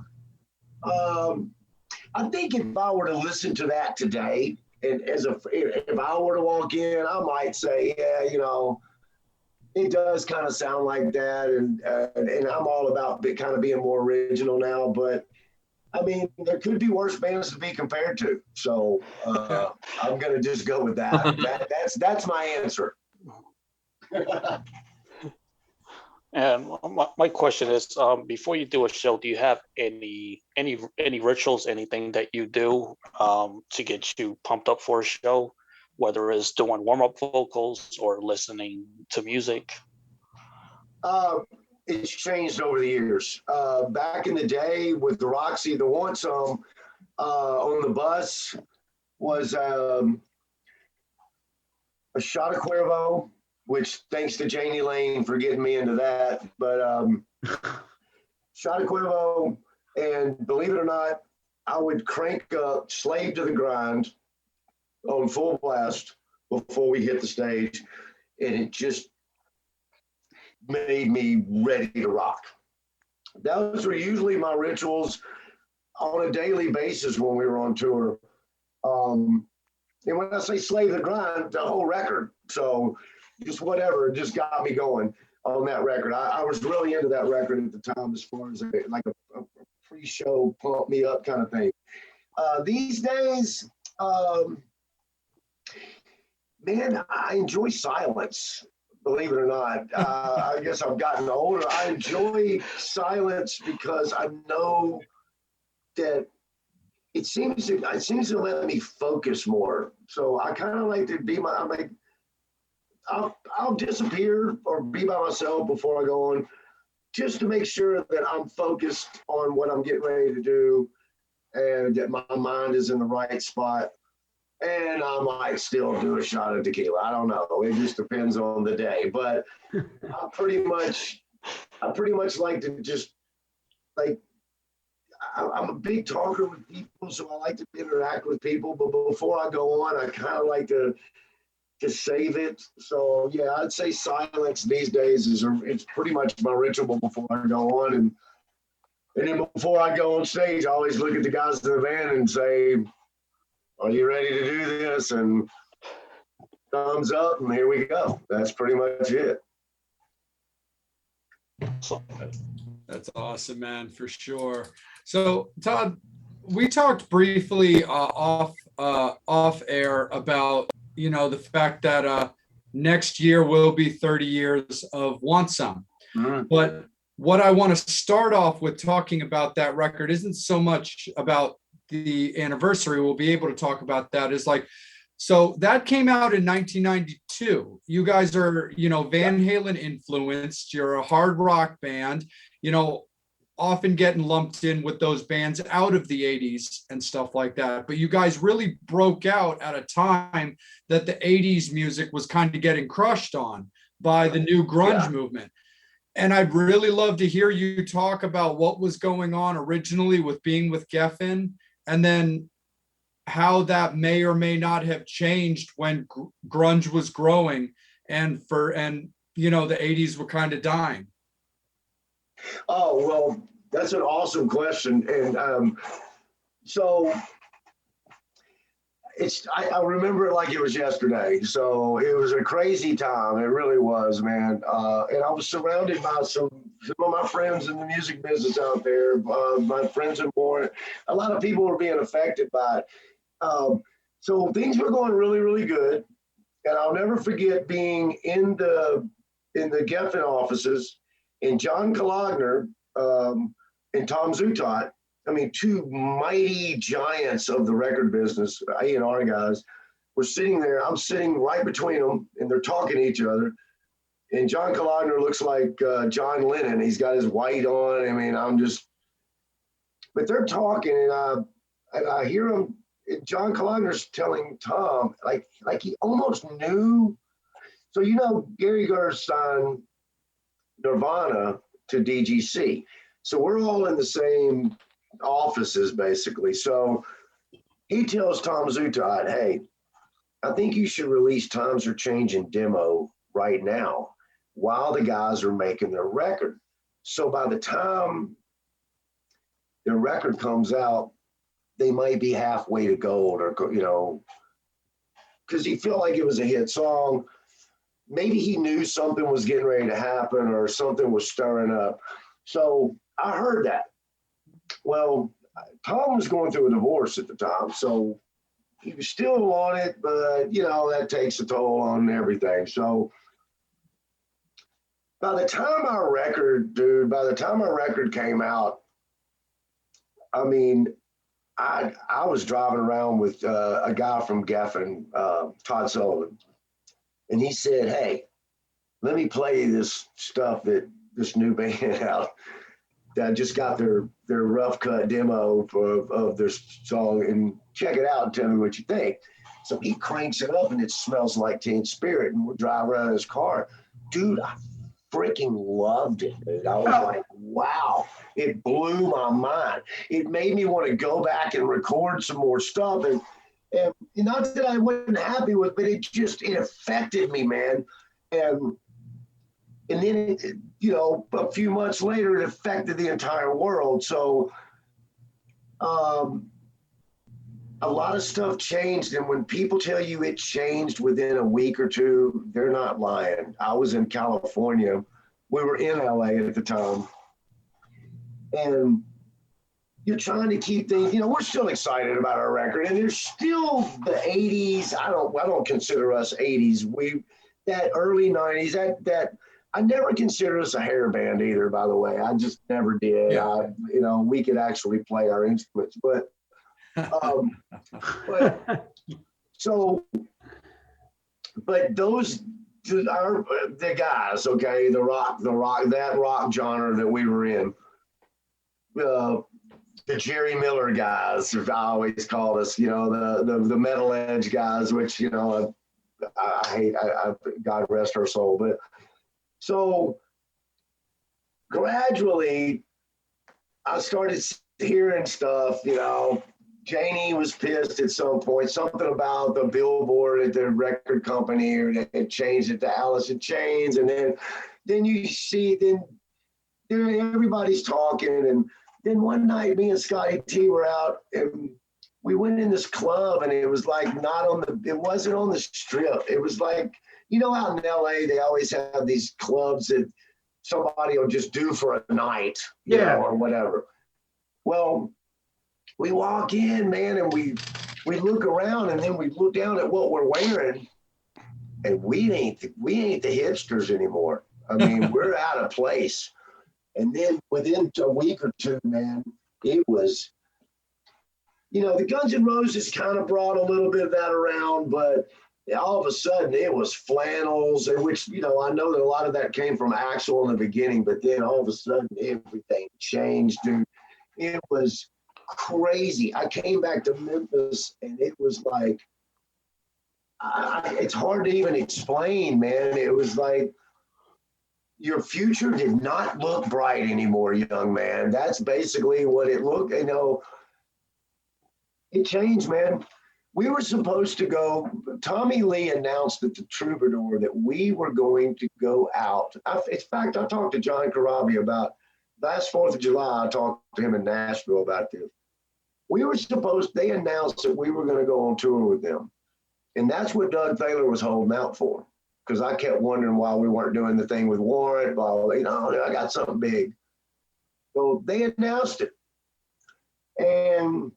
I think if I were to listen to that today, and if I were to walk in, I might say, yeah, you know, it does kind of sound like that, and I'm all about kind of being more original now. But I mean, there could be worse bands to be compared to. So I'm gonna just go with that. That's my answer. And my question is, before you do a show, do you have any rituals, anything that you do to get you pumped up for a show, whether it's doing warm-up vocals or listening to music? It's changed over the years. Back in the day with the Roxy, the one song on the bus was a shot of Cuervo, which thanks to Janie Lane for getting me into that. But shot of Cuervo, and believe it or not, I would crank up Slave to the Grind on full blast before we hit the stage. And it just made me ready to rock. Those were usually my rituals on a daily basis when we were on tour. And when I say Slave to the Grind, the whole record. So just whatever, it just got me going on that record. I was really into that record at the time as far as like a pre-show pump me up kind of thing. These days, man, I enjoy silence, believe it or not. I guess I've gotten older. I enjoy silence because I know that it seems to let me focus more. So I kind of like to be I'll disappear or be by myself before I go on, just to make sure that I'm focused on what I'm getting ready to do and that my mind is in the right spot. And I might still do a shot of tequila. I don't know. It just depends on the day. But I pretty much like to just I'm a big talker with people, so I like to interact with people. But before I go on, I kind of like to save it. So yeah, I'd say silence these days it's pretty much my ritual before I go on. And then before I go on stage, I always look at the guys in the band and say, are you ready to do this? And thumbs up, and here we go. That's pretty much it. That's awesome, man, for sure. So Todd, we talked briefly off air about, you know, the fact that next year will be 30 years of Want Some. Mm-hmm. But what I want to start off with talking about that record isn't so much about the anniversary. We'll be able to talk about that. Is like, so that came out in 1992. You guys are, you know, Van Halen influenced. You're a hard rock band, you know, often getting lumped in with those bands out of the 80s and stuff like that. But you guys really broke out at a time that the 80s music was kind of getting crushed on by the new grunge movement. And I'd really love to hear you talk about what was going on originally with being with Geffen, and then how that may or may not have changed when grunge was growing and you know, the 80s were kind of dying. Oh, well, that's an awesome question. And so I remember it like it was yesterday. So it was a crazy time. It really was, man. And I was surrounded by some of my friends in the music business out there, my friends and more. A lot of people were being affected by it. So things were going really, really good. And I'll never forget being in the Geffen offices, and John Kalogner and Tom Zutaut, I mean, two mighty giants of the record business, A&R guys, were sitting there. I'm sitting right between them, and they're talking to each other. And John Kalogner looks like John Lennon. He's got his white on. I mean, but they're talking, and I hear him. John Kalogner's telling Tom, like he almost knew. So, Gary Gar's signed Nirvana to DGC. So we're all in the same offices, basically. So he tells Tom Zutaut, hey, I think you should release Times Are Changing demo right now while the guys are making their record. So by the time their record comes out, they might be halfway to gold, or, because he felt like it was a hit song. Maybe he knew something was getting ready to happen or something was stirring up. So I heard that. Well, Tom was going through a divorce at the time, so he was still on it, but, that takes a toll on everything. So by the time our record came out, I mean, I was driving around with a guy from Geffen, Todd Sullivan, and he said, hey, let me play you this stuff that this new band out that just got their rough cut demo of their song, and check it out and tell me what you think. So he cranks it up, and it smells like Teen Spirit, and we're driving around in his car. Dude, I freaking loved it, dude. I was like, wow, it blew my mind. It made me want to go back and record some more stuff. And not that I wasn't happy with, but it affected me, man. And then, a few months later, it affected the entire world. So a lot of stuff changed. And when people tell you it changed within a week or two, they're not lying. I was in California. We were in LA at the time. And you're trying to keep things, we're still excited about our record. And there's still the 80s. I don't consider us 80s. That early 90s, that I never considered us a hair band either, by the way. I just never did. Yeah. We could actually play our instruments, but those are the guys, okay, the rock, that rock genre that we were in. The Jerry Miller guys, I always called us, the metal edge guys, which, I hate, God rest her soul. But so gradually I started hearing stuff, Janie was pissed at some point, something about the billboard at the record company, or they had changed it to Alice in Chains. And then you see, everybody's talking. And then one night, me and Scotty T were out, and we went in this club, and it was like it wasn't on the strip. It was like, out in LA, they always have these clubs that somebody will just do for a night, or whatever. Well, we walk in, man, and we look around, and then we look down at what we're wearing, and we ain't the hipsters anymore. I mean, we're out of place. And then within a week or two, man, it was, the Guns N' Roses kind of brought a little bit of that around, but all of a sudden it was flannels, which, I know that a lot of that came from Axl in the beginning, but then all of a sudden everything changed, dude. It was crazy. I came back to Memphis, and it was like, it's hard to even explain, man. It was like, your future did not look bright anymore, young man. That's basically what it looked. It changed, man. We were supposed to go. Tommy Lee announced at the Troubadour that we were going to go out. In fact, I talked to John Corabi about last 4th of July. I talked to him in Nashville about this. they announced that we were going to go on tour with them. And that's what Doug Thaler was holding out for. Because I kept wondering why we weren't doing the thing with Warrant, blah, blah, blah. You know, I got something big. So they announced it. And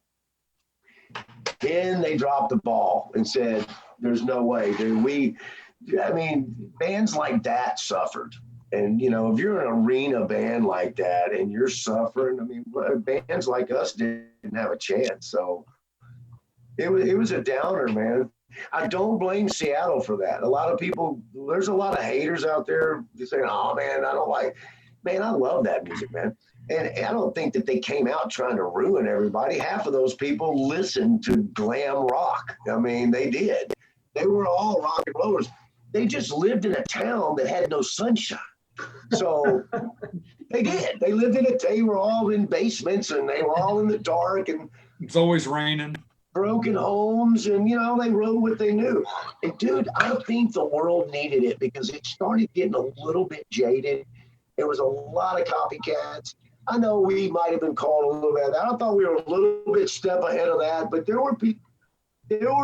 then they dropped the ball and said, there's no way, dude. Bands like that suffered. And, you know, if you're an arena band like that and you're suffering, I mean, bands like us didn't have a chance. So it was a downer, man. I don't blame Seattle for that. A lot of people, there's a lot of haters out there saying, oh, man, I don't like, man, I love that music, man. And I don't think that they came out trying to ruin everybody. Half of those people listened to glam rock. I mean, they did. They were all rock and rollers. They just lived in a town that had no sunshine. So they did. They lived in it. They were all in basements and they were all in the dark and it's always raining. Broken homes, and you know, they wrote what they knew. And dude, I think the world needed it because it started getting a little bit jaded. There was a lot of copycats. I know we might have been called a little bit of that. I thought we were a little bit step ahead of that, but there were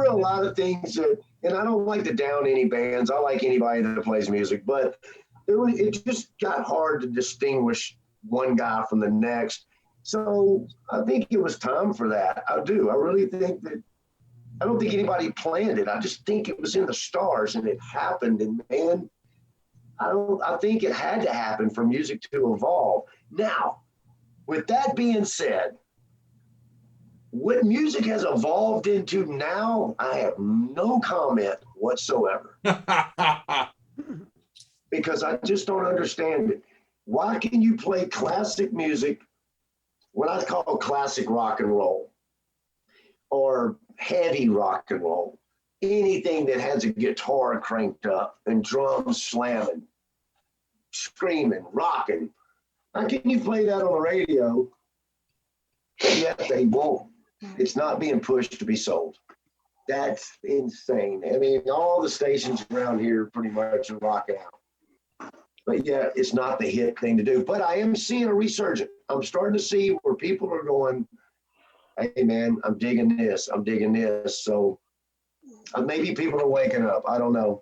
a lot of things that, and I don't like to down any bands. I like anybody that plays music, but it just got hard to distinguish one guy from the next. So I think it was time for that. I do. I really think that, I don't think anybody planned it. I just think it was in the stars and it happened. And man, I think it had to happen for music to evolve. Now, with that being said, what music has evolved into now, I have no comment whatsoever. Because I just don't understand it. Why can you play classic music, what I call classic rock and roll, or heavy rock and roll, anything that has a guitar cranked up and drums slamming, screaming, rocking? How can you play that on the radio? Yet they won't. It's not being pushed to be sold. That's insane. I mean, all the stations around here pretty much are rocking out. But yeah, it's not the hit thing to do. But I am seeing a resurgence. I'm starting to see where people are going, hey man, I'm digging this. I'm digging this. So maybe people are waking up. I don't know.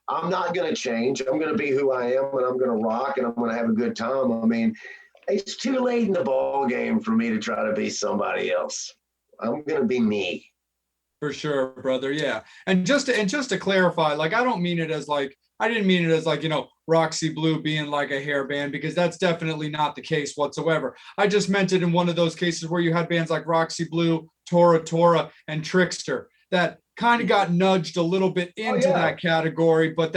I'm not going to change. I'm going to be who I am, and I'm going to rock, and I'm going to have a good time. I mean, it's too late in the ball game for me to try to be somebody else. I'm going to be me. For sure, brother. Yeah. And just to clarify, like, I didn't mean it as like, you know, Roxy Blue being like a hair band, because that's definitely not the case whatsoever. I just meant it in one of those cases where you had bands like Roxy Blue, Tora, and Trickster that kind of got nudged a little bit into that category, but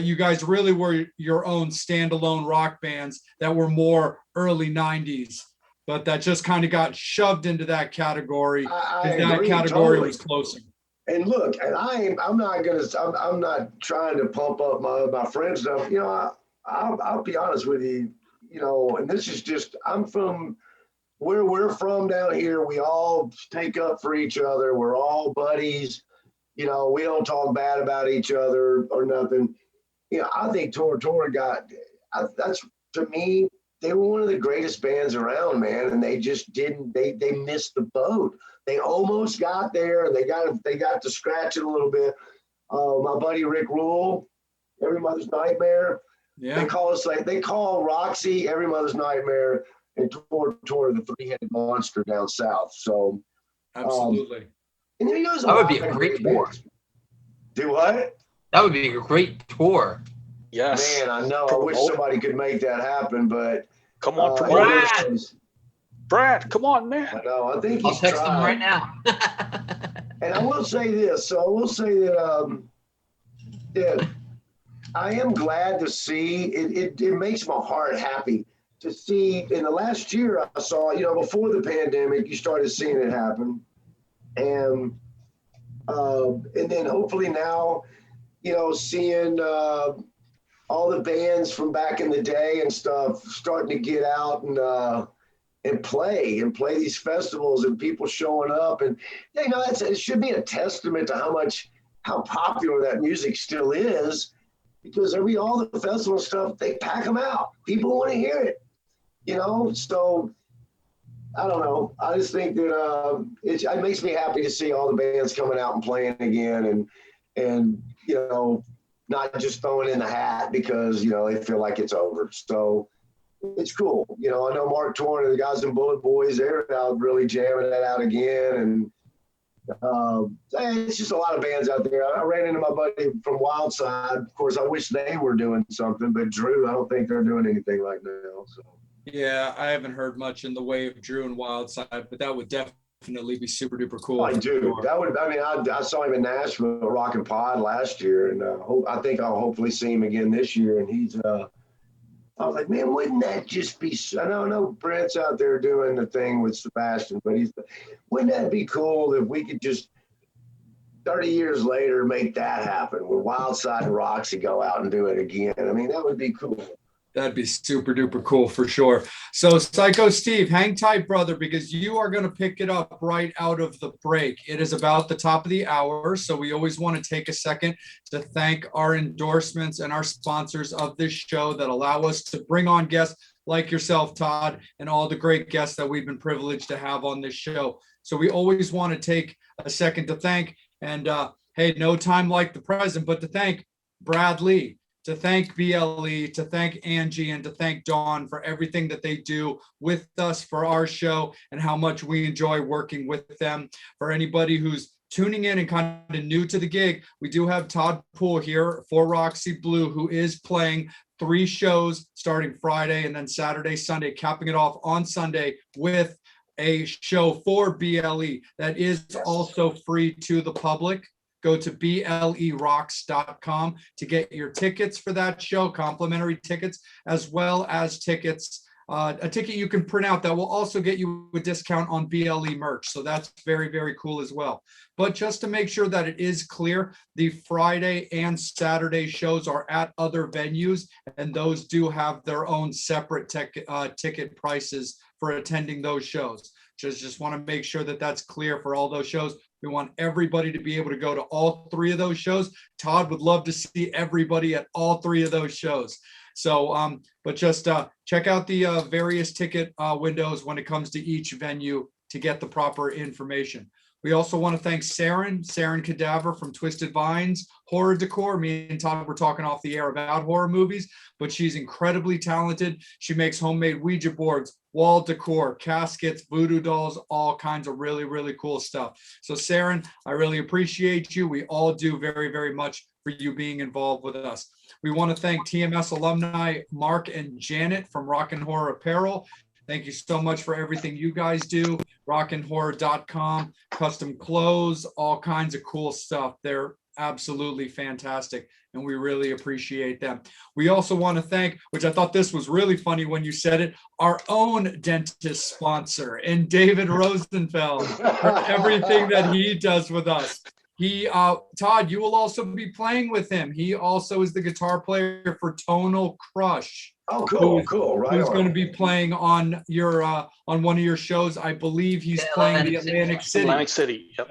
you guys really were your own standalone rock bands that were more early 90s, but that just kind of got shoved into that category. That category was closer. And look, and I'm not trying to pump up my friends stuff. You know, I'll be honest with you, you know, and this is just, I'm from where we're from down here. We all take up for each other. We're all buddies. You know, we don't talk bad about each other or nothing. You know, I think Tora that's, to me, they were one of the greatest bands around, man. And they just didn't, they missed the boat. They almost got there, and they got to scratch it a little bit. My buddy Rick Rule, Every Mother's Nightmare. Yeah. They call Roxy Every Mother's Nightmare, and Tora the three-headed monster down south. So absolutely. And then that would be a great tour. Do what? That would be a great tour. Yes. Man, I know. I wish somebody could make that happen, but come on, Brad, come on, man. I know. I think I'll text him right now. And I will say this. So I will say that I am glad to see it makes my heart happy to see. In the last year, I saw, you know, before the pandemic, you started seeing it happen. And then hopefully now, you know, seeing all the bands from back in the day and stuff starting to get out and play these festivals, and people showing up, and you know, it should be a testament to how popular that music still is, because all the festival stuff, they pack them out. People want to hear it, you know. So I don't know. I just think that it makes me happy to see all the bands coming out and playing again, and not just throwing in the hat because they feel like it's over. So it's cool. I know Mark Torn and the guys in Bullet Boys, they're out really jamming that out again, and it's just a lot of bands out there. I ran into my buddy from Wildside. Of course, I wish they were doing something, but Drew, I don't think they're doing anything right now. So. Yeah, I haven't heard much in the way of Drew and Wildside, but that would definitely be super duper cool. I do. That would. I mean, I saw him in Nashville, Rockin' Pod last year, and I think I'll hopefully see him again this year. And he's. I was like, man, wouldn't that just be? I know Brent's out there doing the thing with Sebastian, but wouldn't that be cool if we could just 30 years later make that happen? Where Wildside and Roxy go out and do it again. I mean, that would be cool. That'd be super duper cool for sure. So Psycho Steve, hang tight, brother, because you are going to pick it up right out of the break. It is about the top of the hour. So we always want to take a second to thank our endorsements and our sponsors of this show that allow us to bring on guests like yourself, Todd, and all the great guests that we've been privileged to have on this show. So we always want to take a second to thank, and hey, no time like the present, but to thank Brad Lee, to thank BLE, to thank Angie, and to thank Dawn for everything that they do with us for our show and how much we enjoy working with them. For anybody who's tuning in and kind of new to the gig, we do have Todd Poole here for Roxy Blue, who is playing 3 shows starting Friday and then Saturday, Sunday, capping it off on Sunday with a show for BLE that is also free to the public. Go to BLERocks.com to get your tickets for that show, complimentary tickets, as well as tickets, a ticket you can print out that will also get you a discount on BLE merch. So that's very, very cool as well. But just to make sure that it is clear, the Friday and Saturday shows are at other venues, and those do have their own separate ticket prices for attending those shows. Just want to make sure that that's clear for all those shows. We want everybody to be able to go to all 3 of those shows. Todd would love to see everybody at all 3 of those shows. So, but just check out the various ticket windows when it comes to each venue to get the proper information. We also want to thank Saren Cadaver from Twisted Vines Horror Decor. Me and Todd were talking off the air about horror movies, but she's incredibly talented. She makes homemade Ouija boards, wall decor, caskets, voodoo dolls, all kinds of really, really cool stuff. So Saren, I really appreciate you. We all do very, very much for you being involved with us. We want to thank TMS alumni Mark and Janet from Rockin' Horror Apparel. Thank you so much for everything you guys do. rockinhorror.com, custom clothes, all kinds of cool stuff. They're absolutely fantastic, and we really appreciate them. We also want to thank, which I thought this was really funny when you said it, our own dentist sponsor, and David Rosenfeld, for everything that he does with us. Todd, you will also be playing with him. He also is the guitar player for Tonal Crush. Oh, cool. Right. Who's going to be playing on your on one of your shows? I believe he's playing the Atlantic City. Atlantic City. Yep.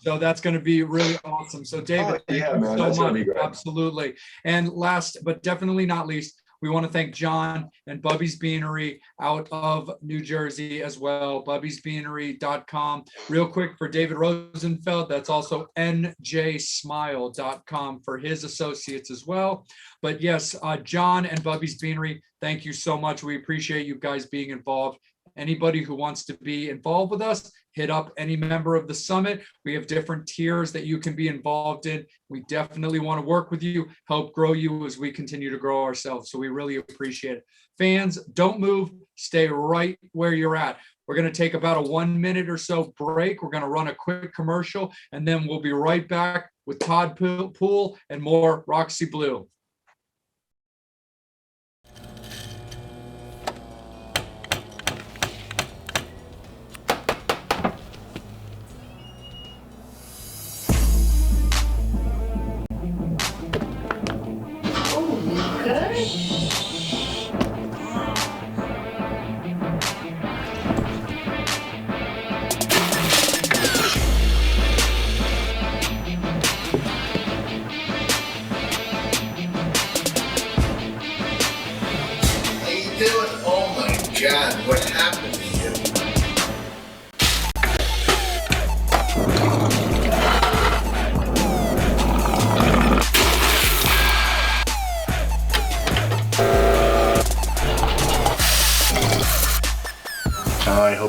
So that's going to be really awesome. So David, thank you so much. Absolutely. And last but definitely not least, we want to thank John and Bubby's Beanery out of New Jersey as well. Bubby'sBeanery.com. Real quick for David Rosenfeld, that's also njsmile.com for his associates as well. But yes, John and Bubby's Beanery, thank you so much. We appreciate you guys being involved. Anybody who wants to be involved with us, hit up any member of the summit. We have different tiers that you can be involved in. We definitely want to work with you, help grow you as we continue to grow ourselves. So we really appreciate it. Fans, don't move. Stay right where you're at. We're going to take about a 1 minute or so break. We're going to run a quick commercial, and then we'll be right back with Todd Poole and more Roxy Blue.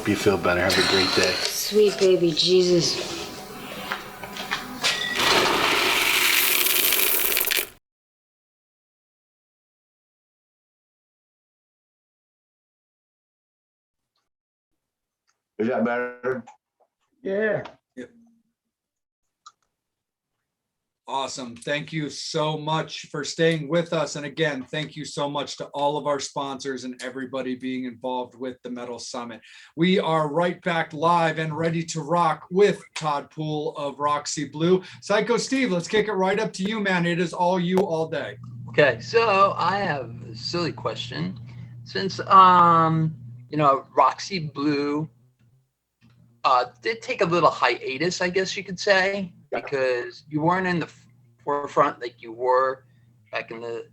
hope you feel better. Have a great day. Sweet baby Jesus. Is that better? Yeah. Awesome. Thank you so much for staying with us. And again, thank you so much to all of our sponsors and everybody being involved with the Metal Summit. We are right back live and ready to rock with Todd Poole of Roxy Blue. Psycho Steve, let's kick it right up to you, man. It is all you all day. Okay, so I have a silly question. Since Roxy Blue did take a little hiatus, I guess you could say, because you weren't in the forefront like you were back in the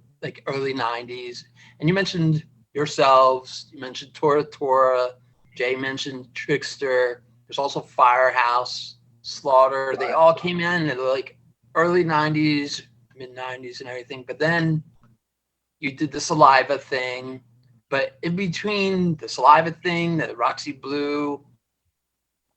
early 90s. And you mentioned yourselves, you mentioned Tora, Jay mentioned Trickster. There's also Firehouse, Slaughter. They all came in the early 90s, mid 90s and everything. But then you did the Saliva thing. But in between the Saliva thing, the Roxy Blue,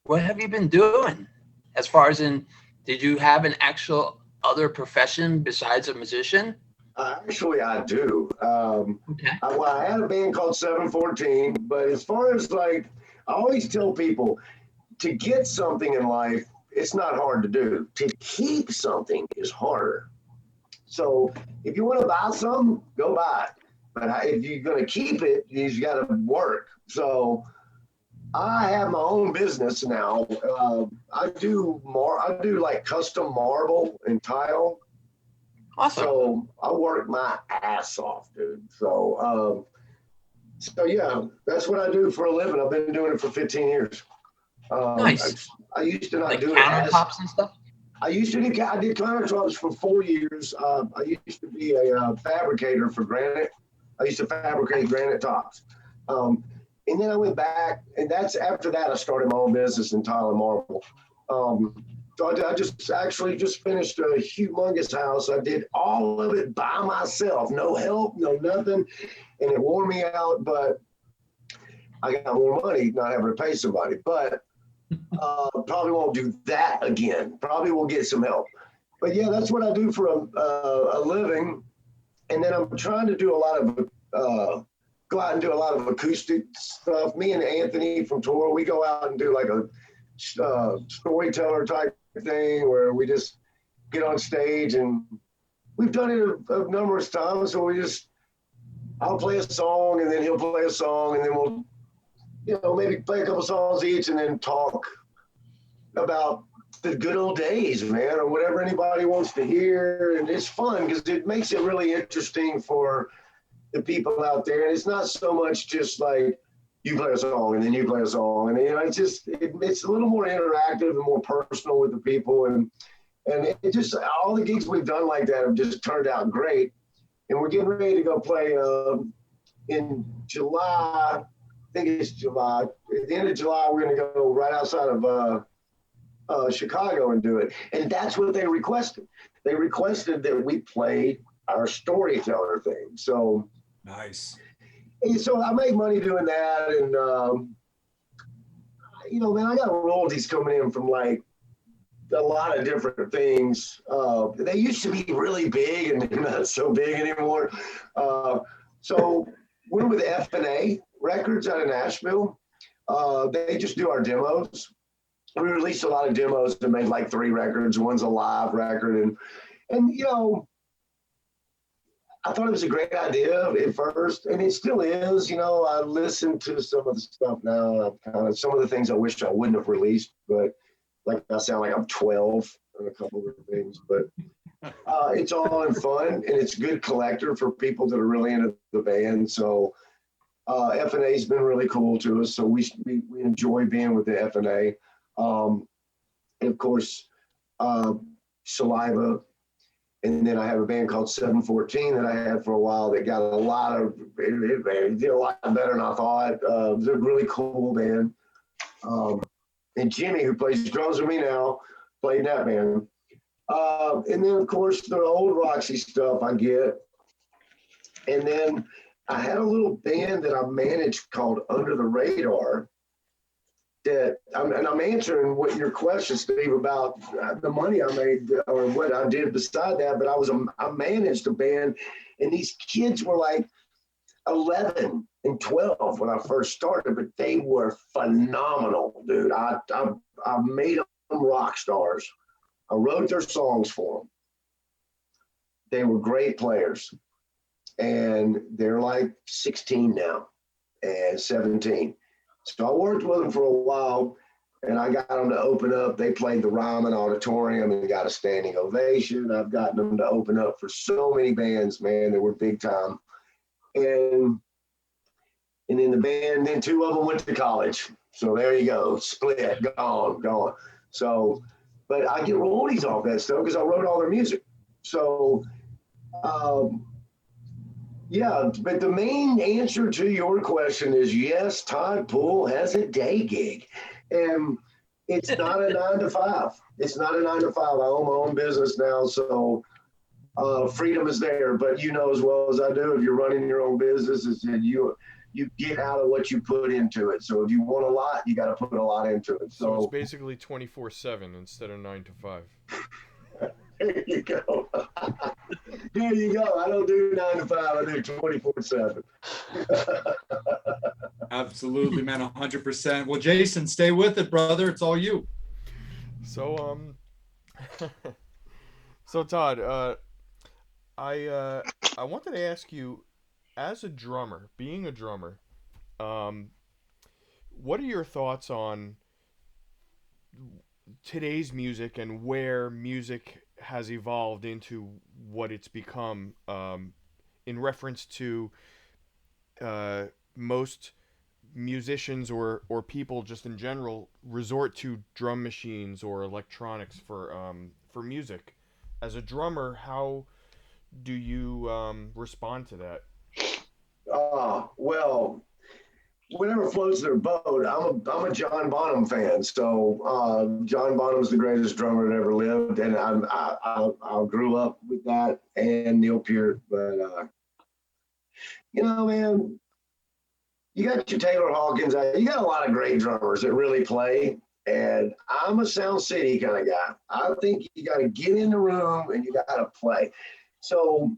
what have you been doing? As far as did you have an actual other profession besides a musician? Actually, I do. Okay. I had a band called 714, but as far as I always tell people, to get something in life, it's not hard to do. To keep something is harder. So if you want to buy something, go buy it. But if you're going to keep it, you got to work. So I have my own business now. I do custom marble and tile. Awesome. So I work my ass off, dude. So yeah, that's what I do for a living. I've been doing it for 15 years. Nice. I used to not do countertops and stuff. I did countertops for 4 years. I used to be a fabricator for granite. I used to fabricate granite tops. And then I went back, and after that, I started my own business in tile and marble. So I just finished a humongous house. I did all of it by myself, no help, no nothing. And it wore me out, but I got more money not having to pay somebody. But probably won't do that again. Probably will get some help. But yeah, that's what I do for a living. And then I'm trying to do go out and do a lot of acoustic stuff. Me and Anthony from Tora, we go out and do a storyteller type thing where we just get on stage, and we've done it a numerous times. So I'll play a song and then he'll play a song, and then we'll, maybe play a couple songs each and then talk about the good old days, man, or whatever anybody wants to hear. And it's fun because it makes it really interesting for the people out there. And it's not so much just you play a song and then you play a song, and it's a little more interactive and more personal with the people, and it just, all the gigs we've done like that have just turned out great. And we're getting ready to go play in July. I think it's July. At the end of July, we're going to go right outside of Chicago and do it. And that's what they requested. They requested that we play our storyteller thing. So nice. And so I make money doing that, and man, I got royalties coming in from a lot of different things. They used to be really big, and they're not so big anymore. So we're with F&A Records out of Nashville. They just do our demos. We released a lot of demos and made 3 records. One's a live record, and I thought it was a great idea at first, and it still is. I listen to some of the stuff now. Some of the things I wish I wouldn't have released, but I sound like I'm 12 on a couple of things. But it's all in fun, and it's good collector for people that are really into the band. So F&A's been really cool to us. So we enjoy being with the F&A. And of course, Saliva. And then I have a band called 714 that I had for a while that got it did a lot better than I thought. They're a really cool band. And Jimmy, who plays drums with me now, played in that band. And then, of course, the old Roxy stuff I get. And then I had a little band that I managed called Under the Radar. that, and I'm answering what your question, Steve, about the money I made or what I did beside that. But I managed a band, and these kids were like 11 and 12 when I first started, but they were phenomenal, dude. I made them rock stars. I wrote their songs for them. They were great players, and they're like 16 now and 17. So I worked with them for a while, and I got them to open up. They played the Ryman Auditorium and got a standing ovation. I've gotten them to open up for so many bands, man, that were big time. And in the band, then 2 of them went to college. So there you go, split, gone. So, but I get royalties off that stuff because I wrote all their music. So, yeah, but the main answer to your question is yes, Todd Poole has a day gig. And it's not a 9 to 5. It's not a 9 to 5. I own my own business now, so freedom is there. But you know as well as I do, if you're running your own business, is that you get out of what you put into it. So if you want a lot, you got to put a lot into it. So it's basically 24/7 instead of 9 to 5. There you go. There you go. I don't do 9 to 5. I do 24/7. Absolutely, man. 100%. Well, Jason, stay with it, brother. It's all you. So, so Todd, I wanted to ask you, as a drummer, being a drummer, what are your thoughts on today's music and where music has evolved into what it's become, in reference to most musicians or people just in general resort to drum machines or electronics for music. As a drummer, how do you respond to that? Well, whatever floats their boat. I'm a John Bonham fan. So John Bonham's the greatest drummer that ever lived, and I grew up with that, and Neil Peart. But you know, man, you got your Taylor Hawkins. You got a lot of great drummers that really play. And I'm a Sound City kind of guy. I think you got to get in the room and you got to play. So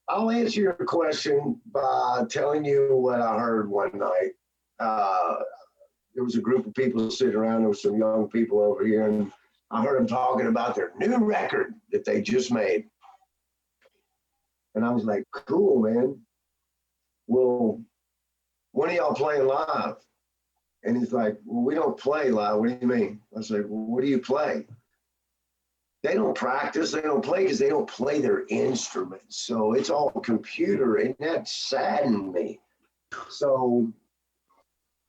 I'll answer your question by telling you what I heard one night. There was a group of people sitting around. There was some young people over here, and I heard them talking about their new record that they just made. And I was like, cool, man. Well, when are y'all playing live? And he's like, well, we don't play live. What do you mean? I was like, well, what do you play? They don't practice. They don't play because they don't play their instruments. So it's all computer, and that saddened me. So,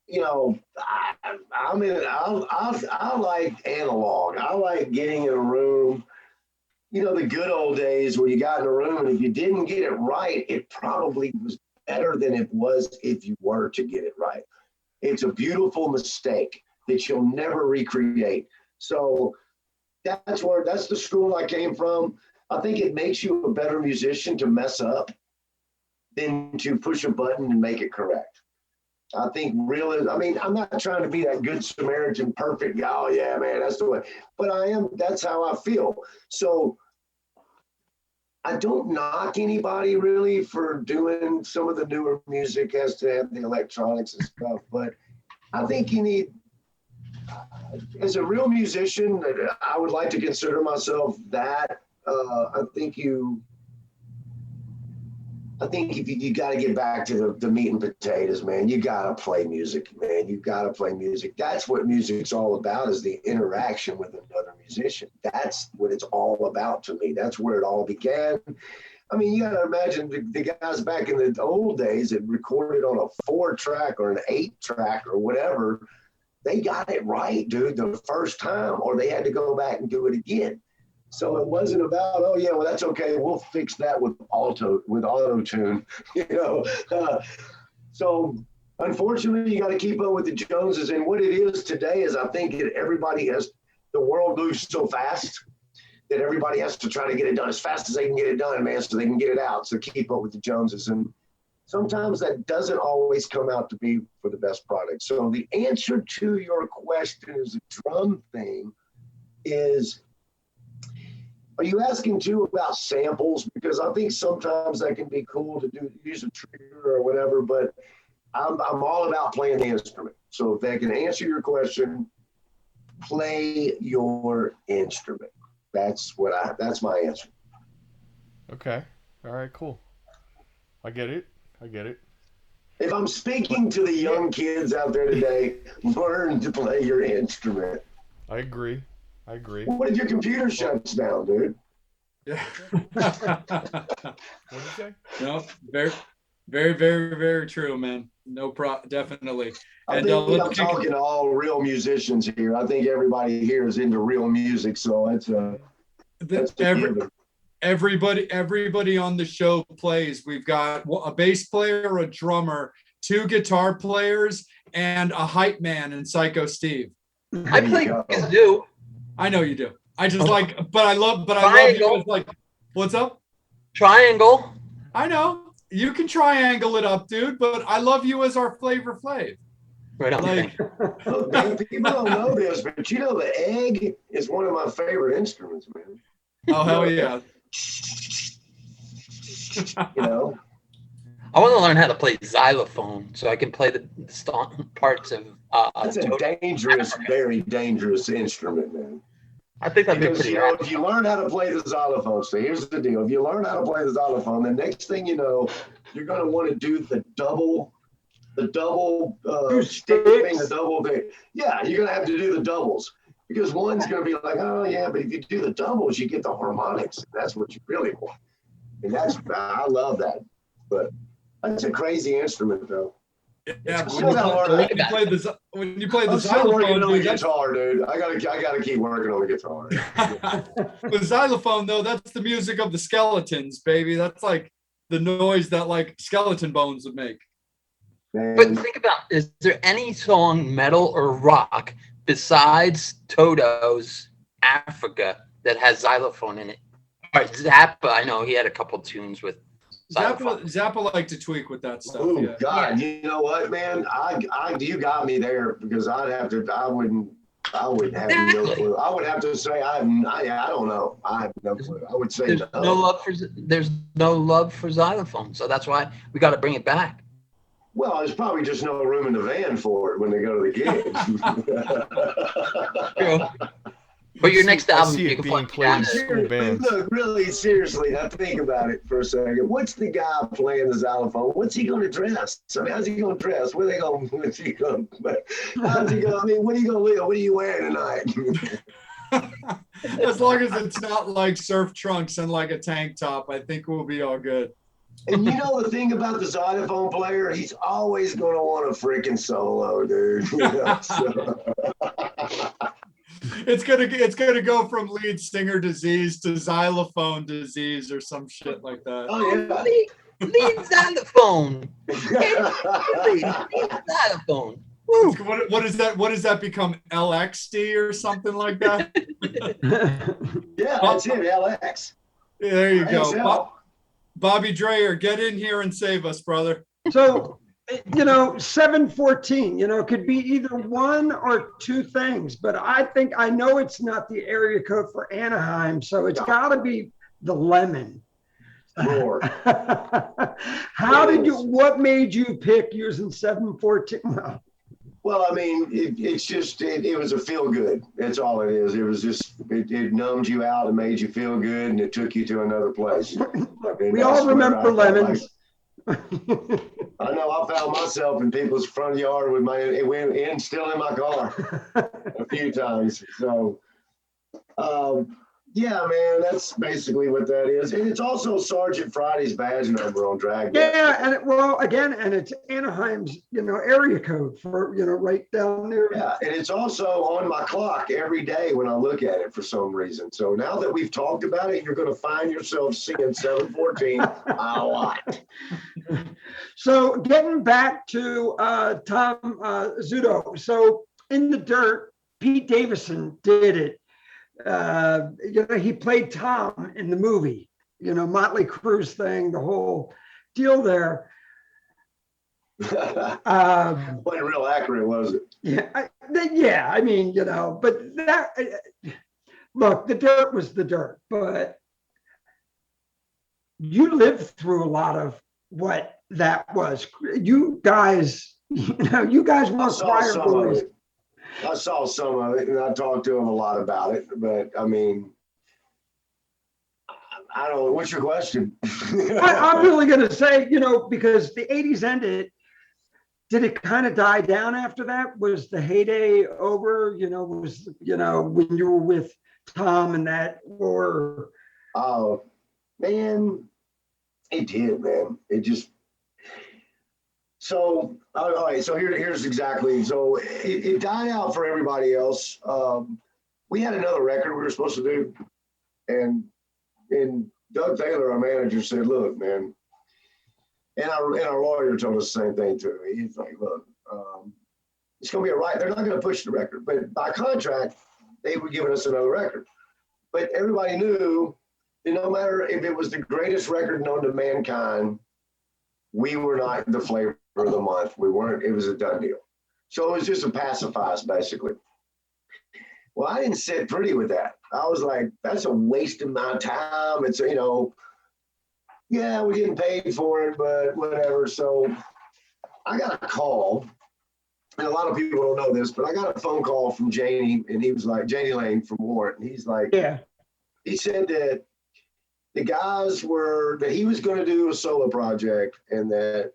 you know, I like analog. I like getting in a room. You know, the good old days where you got in a room, and if you didn't get it right, it probably was better than it was if you were to get it right. It's a beautiful mistake that you'll never recreate. So that's the school I came from. I think it makes you a better musician to mess up than to push a button and make it correct. I think I'm not trying to be that good Samaritan, perfect guy. Oh yeah, man, that's the way. But that's how I feel. So I don't knock anybody really for doing some of the newer music has to have the electronics and stuff, but I think you need, as a real musician, I would like to consider myself that. I think you got to get back to the meat and potatoes, man. You got to play music, man. You got to play music. That's what music's all about, is the interaction with another musician. That's what it's all about to me. That's where it all began. I mean, you got to imagine the guys back in the old days that recorded on a 4-track or an 8-track or whatever. They got it right, dude, the first time, or they had to go back and do it again. So it wasn't about, oh yeah, well that's okay, we'll fix that with auto-tune, you know. So unfortunately, you got to keep up with the Joneses, and what it is today is I think that the world moves so fast that everybody has to try to get it done as fast as they can get it done, man, so they can get it out. So keep up with the Joneses, and sometimes that doesn't always come out to be for the best product. So the answer to your question is a drum thing is, are you asking too about samples? Because I think sometimes that can be cool to use a trigger or whatever, but I'm all about playing the instrument. So if that can answer your question, play your instrument. That's my answer. Okay. All right. Cool. I get it. If I'm speaking to the young kids out there today, learn to play your instrument. I agree. What if your computer shuts down, dude? Yeah. What'd you say? No, very, very, very, very true, man. Definitely. I And think let's I'm talking to all real musicians here. I think everybody here is into real music, so that's everybody on the show plays. We've got a bass player, a drummer, 2 guitar players, and a hype man in Psycho Steve. I play kazoo. I know you do. I just but I love you as like, what's up? Triangle. I know. You can triangle it up, dude, but I love you as our Flavor Flav. Right on. Like, look, man, people don't know this, but you know the egg is one of my favorite instruments, man. Oh, hell yeah. You know? I want to learn how to play xylophone so I can play the parts of. That's a dangerous, very dangerous instrument, man. I think that'd be Because, pretty. you know, if you learn how to play the xylophone, so here's the deal: if you learn how to play the xylophone, the next thing you know, you're going to want to do the double stick thing, the double thing. Yeah, you're going to have to do the doubles because one's going to be like, oh yeah, but if you do the doubles, you get the harmonics. That's what you really want, and I love that. But that's a crazy instrument, though. Yeah, when you play the I'm still working xylophone, on the guitar, dude. I gotta keep working on the guitar. The xylophone, though, that's the music of the skeletons, baby. That's like the noise that like skeleton bones would make. Man. But think about, is there any song, metal or rock, besides Toto's Africa that has xylophone in it? All right, Zappa, I know he had a couple tunes with Zappa liked to tweak with that stuff. Oh yeah. God, you know what, man? You got me there because I wouldn't have no clue. I would have to say I don't know. I have no clue. I would say there's no love for xylophone, so that's why we got to bring it back. Well, there's probably just no room in the van for it when they go to the gigs. But your next album, you can being played in school bands. Look, really seriously, now think about it for a second. What's the guy playing the xylophone? What's he going to dress? I mean, how's he going to dress? What's he going? How's he going? I mean, what are you going to live? What are you wearing tonight? As long as it's not like surf trunks and like a tank top, I think we'll be all good. And you know the thing about the xylophone player, he's always going to want a freaking solo, dude. You know, so. It's gonna go from lead singer disease to xylophone disease or some shit like that. Oh yeah, lead xylophone. Lead xylophone. What is that? What does that become? LXD or something like that? Yeah, that's it. LX. Yeah, there you go. Bobby Dreyer, get in here and save us, brother. So, 714, it could be either one or two things, but I know it's not the area code for Anaheim, so it's got to be the lemon. Lord. What made you pick using 714? Well, I mean, it was a feel good. That's all it is. It was just, it numbed you out and made you feel good and it took you to another place. We all remember lemons. I know I found myself in people's front yard with it went in still in my car a few times. So, yeah, man, that's basically what that is. And it's also Sergeant Friday's badge number on Drag. Yeah, and it's Anaheim's, area code for, right down there. Yeah, and it's also on my clock every day when I look at it for some reason. So now that we've talked about it, you're going to find yourself seeing 714 a lot. So getting back to Tom Zudo. So in the dirt, Pete Davidson did it. He played Tom in the movie, Motley Crue's thing, the whole deal there. Wasn't real accurate, was it? Yeah, I mean, but that, look, the dirt was the dirt, but you lived through a lot of what that was. You guys, you guys I weren't saw choir some of boys. it. I saw some of it, and I talked to him a lot about it. But I mean, I don't know. What's your question? I'm really going to say, because the 80s ended, did it kind of die down after that? Was the heyday over? When you were with Tom and that, or? Oh, man, it did, man. It just. So, all right. So here's exactly. So it died out for everybody else. We had another record we were supposed to do, and Doug Taylor, our manager, said, "Look, man," and our lawyer told us the same thing too. He's like, "Look, it's going to be a right. They're not going to push the record, but by contract, they were giving us another record. But everybody knew that no matter if it was the greatest record known to mankind, we were not the flavor of the month. We weren't. It was a done deal. So it was just a pacify, basically. Well, I didn't sit pretty with that. I was like, that's a waste of my time. It's, yeah, we're getting paid for it, but whatever. So I got a call, and a lot of people don't know this, but I got a phone call from Janie, and he was like, Janie Lane from Warrant. And he's like, Yeah. He said that the guys that he was going to do a solo project, and that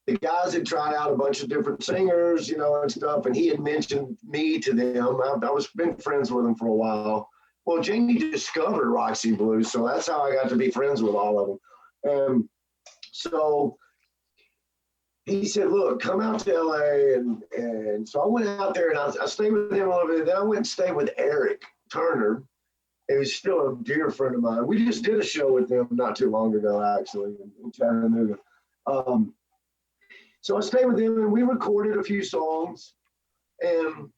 the guys had tried out a bunch of different singers, and stuff. And he had mentioned me to them. I was been friends with them for a while. Well, Jamie discovered Roxy Blues, so that's how I got to be friends with all of them. So he said, "Look, come out to LA," and so I went out there, and I stayed with him a little bit. Then I went and stayed with Eric Turner. He was still a dear friend of mine. We just did a show with them not too long ago, actually, in Chattanooga. So I stayed with him, and we recorded a few songs. And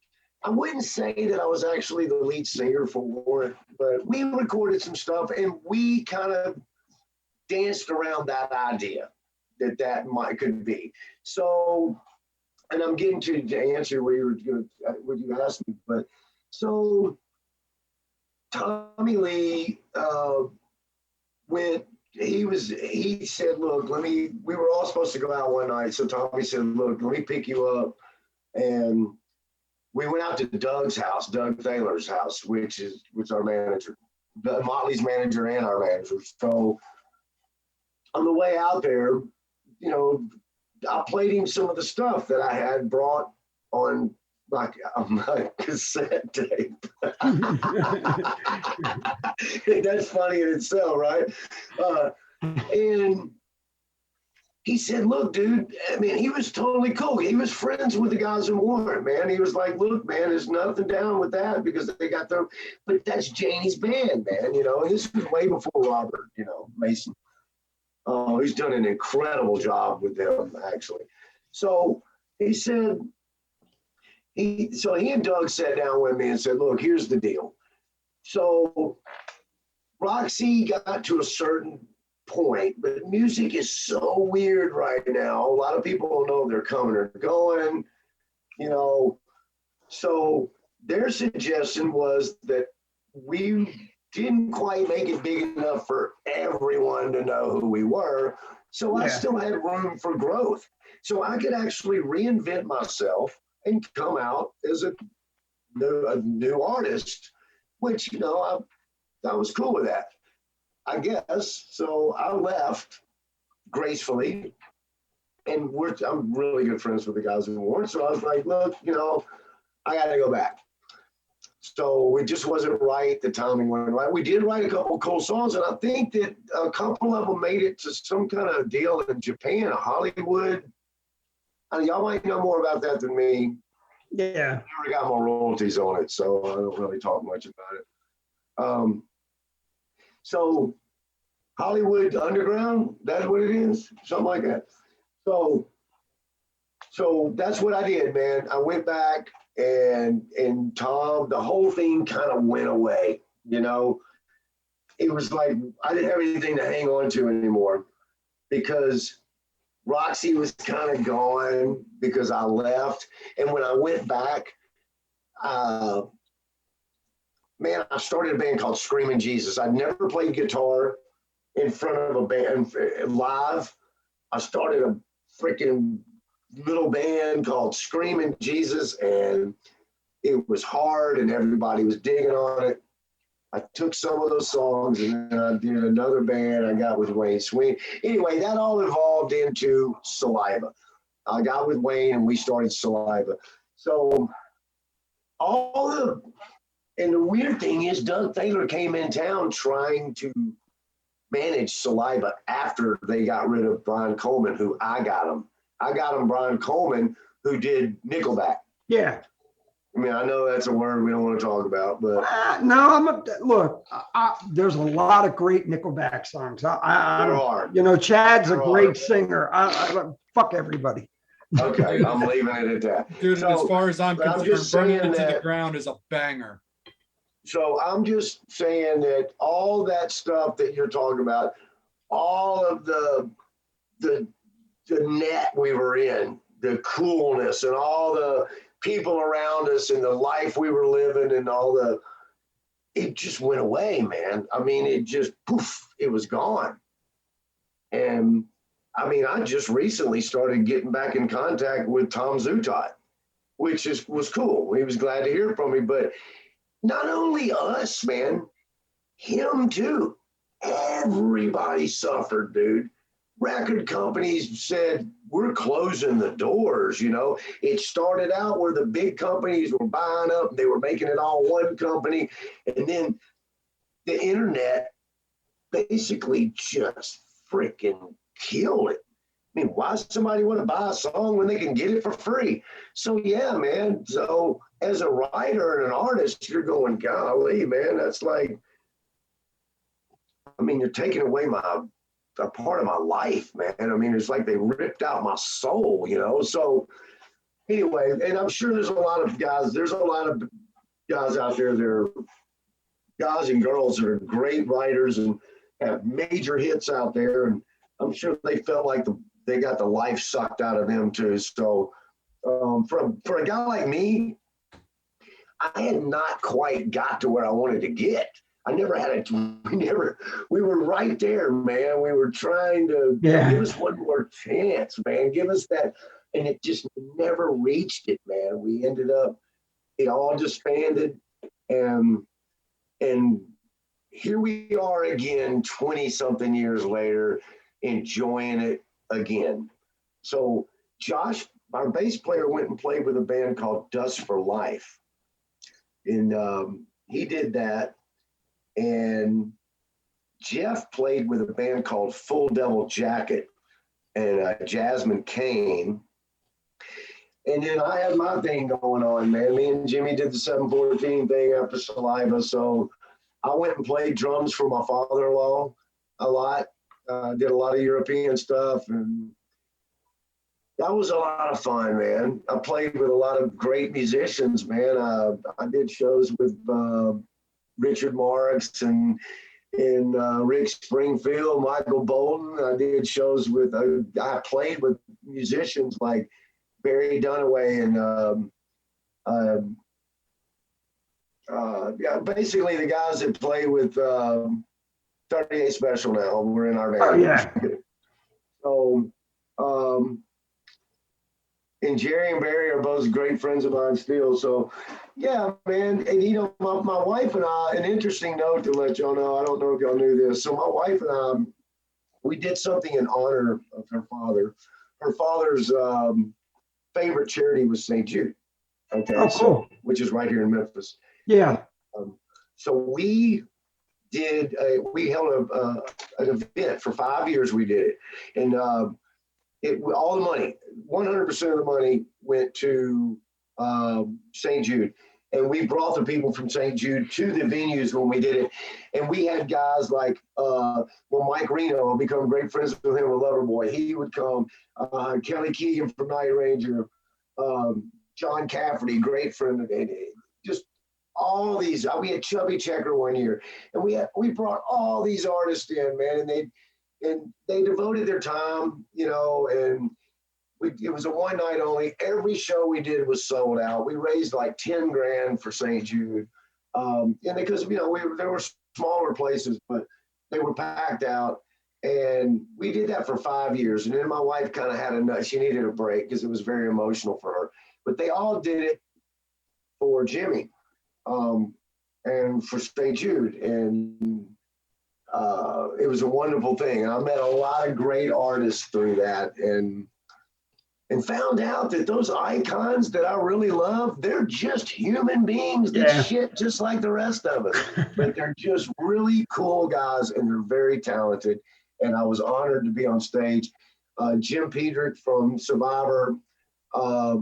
I wouldn't say that I was actually the lead singer for Warrant, but we recorded some stuff, and we kind of danced around that idea that could be. So, and I'm getting to answer what you asked me, but so Tommy Lee he said, "Look, we were all supposed to go out one night." So Tommy said, "Look, let me pick you up." And we went out to Doug's house, Doug Thaler's house, which is our manager, Motley's manager and our manager. So on the way out there, I played him some of the stuff that I had brought on my cassette tape. That's funny in itself, right? And he said, "Look, dude," I mean, he was totally cool. He was friends with the guys in Warrant, man. He was like, "Look, man, there's nothing down with that because they got their, but that's Janie's band, man, and this was way before Robert, Mason. He's done an incredible job with them, actually." So he said, he and Doug sat down with me and said, "Look, here's the deal. So Roxy got to a certain point, but music is so weird right now. A lot of people don't know if they're coming or going, So their suggestion was that we didn't quite make it big enough for everyone to know who we were. So I still had room for growth. So I could actually reinvent myself and come out as a new artist, which, I was cool with that, I guess." So I left gracefully, and I'm really good friends with the guys in Warren. So I was like, "Look, I got to go back." So it just wasn't right. The timing wasn't right. We did write a couple cool songs, and I think that a couple of them made it to some kind of deal in Japan, Hollywood. Y'all might know more about that than me. Yeah. I never got more royalties on it, so I don't really talk much about it. So Hollywood Underground, that's what it is, something like that. So that's what I did, man. I went back, and Tom, the whole thing kind of went away. It was like I didn't have anything to hang on to anymore, because Roxy was kind of gone because I left. And when I went back, man, I started a band called Screaming Jesus. I'd never played guitar in front of a band live. I started a freaking little band called Screaming Jesus, and it was hard and everybody was digging on it. I took some of those songs and then I did another band I got with Wayne Swing. Anyway, that all evolved into Saliva. I got with Wayne and we started Saliva. So and the weird thing is Doug Thaler came in town trying to manage Saliva after they got rid of Brian Coleman, who I got him. I got him Brian Coleman, who did Nickelback. Yeah. I mean, I know that's a word we don't want to talk about, but No, look, there's a lot of great Nickelback songs. there are. You know, Chad's a There great are. singer. Fuck everybody. Okay, I'm leaving it at that. Dude, So, as far as I'm but I'm concerned, just Burn It saying to the that- Ground is a banger. So I'm just saying that all that stuff that you're talking about, all of the net we were in, the coolness and all the people around us and the life we were living and it just went away, man. I mean, it just poof, it was gone. And I mean, I just recently started getting back in contact with Tom Zutaut, which was cool. He was glad to hear from me, but not only us, man, him too. Everybody suffered, dude. Record companies said, we're closing the doors, you know. It started out where the big companies were buying up. They were making it all one company. And then the internet basically just freaking killed it. I mean, why does somebody want to buy a song when they can get it for free? So, yeah, man. So as a writer and an artist, you're going, golly, man, that's like, I mean, you're taking away a part of my life, man. I mean, it's like they ripped out my soul, you know? So anyway, and I'm sure there's a lot of guys out there that are guys and girls that are great writers and have major hits out there. And I'm sure they felt like they got the life sucked out of them too. So for a guy like me, I had not quite got to where I wanted to get. I never had we were right there, man. We were trying to give us one more chance, man. Give us that. And it just never reached it, man. We ended up, it all disbanded. And here we are again, 20 something years later, enjoying it again. So Josh, our bass player, went and played with a band called Dust for Life. And he did that. And Jeff played with a band called Full Devil Jacket and Jasmine Kane. And then I had my thing going on, man. Me and Jimmy did the 714 thing after Saliva. So I went and played drums for my father-in-law a lot. Did a lot of European stuff. And that was a lot of fun, man. I played with a lot of great musicians, man. I did shows with Richard Marks and Rick Springfield, Michael Bolton. I did shows with, I played with musicians like Barry Dunaway and basically the guys that play with 38 Special now were in our band. Oh, yeah. So, and Jerry and Barry are both great friends of mine still. So, yeah, man. And, you know, my wife and I, an interesting note to let y'all know, I don't know if y'all knew this. So my wife and I, we did something in honor of her father. Her father's favorite charity was St. Jude. Okay. Oh, cool. So, which is right here in Memphis. Yeah. So we held an event for 5 years. We did it. And, all the money, 100% of the money went to St. Jude. And we brought the people from St. Jude to the venues when we did it. And we had guys like, Mike Reno, I've become great friends with him, a Loverboy. He would come. Kelly Keegan from Night Ranger. John Cafferty, great friend of it. Just all these. We had Chubby Checker one year. And we brought all these artists in, man. And and they devoted their time, you know, and it was a one night only. Every show we did was sold out. We raised like 10 grand for St. Jude. And because, you know, there were smaller places, but they were packed out. And we did that for 5 years. And then my wife kind of had enough. She needed a break because it was very emotional for her. But they all did it for Jimmy and for St. Jude. And it was a wonderful thing. And I met a lot of great artists through that. And found out that those icons that I really love, they're just human beings that shit just like the rest of us. But they're just really cool guys and they're very talented. And I was honored to be on stage. Jim Pedrick from Survivor,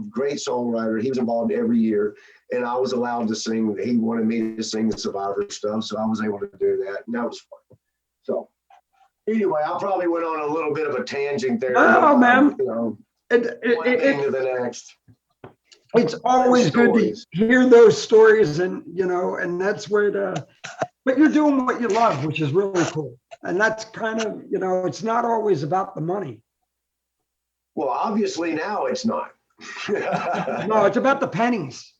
great songwriter. He was involved every year. And I was allowed to sing. He wanted me to sing the Survivor stuff. So I was able to do that. And that was fun. So anyway, I probably went on a little bit of a tangent there. Oh, man. You know, It, to the next. it's always good to hear those stories, and you know, and that's where but you're doing what you love, which is really cool. And that's kind of, you know, it's not always about the money. Well, obviously now it's not. No, it's about the pennies.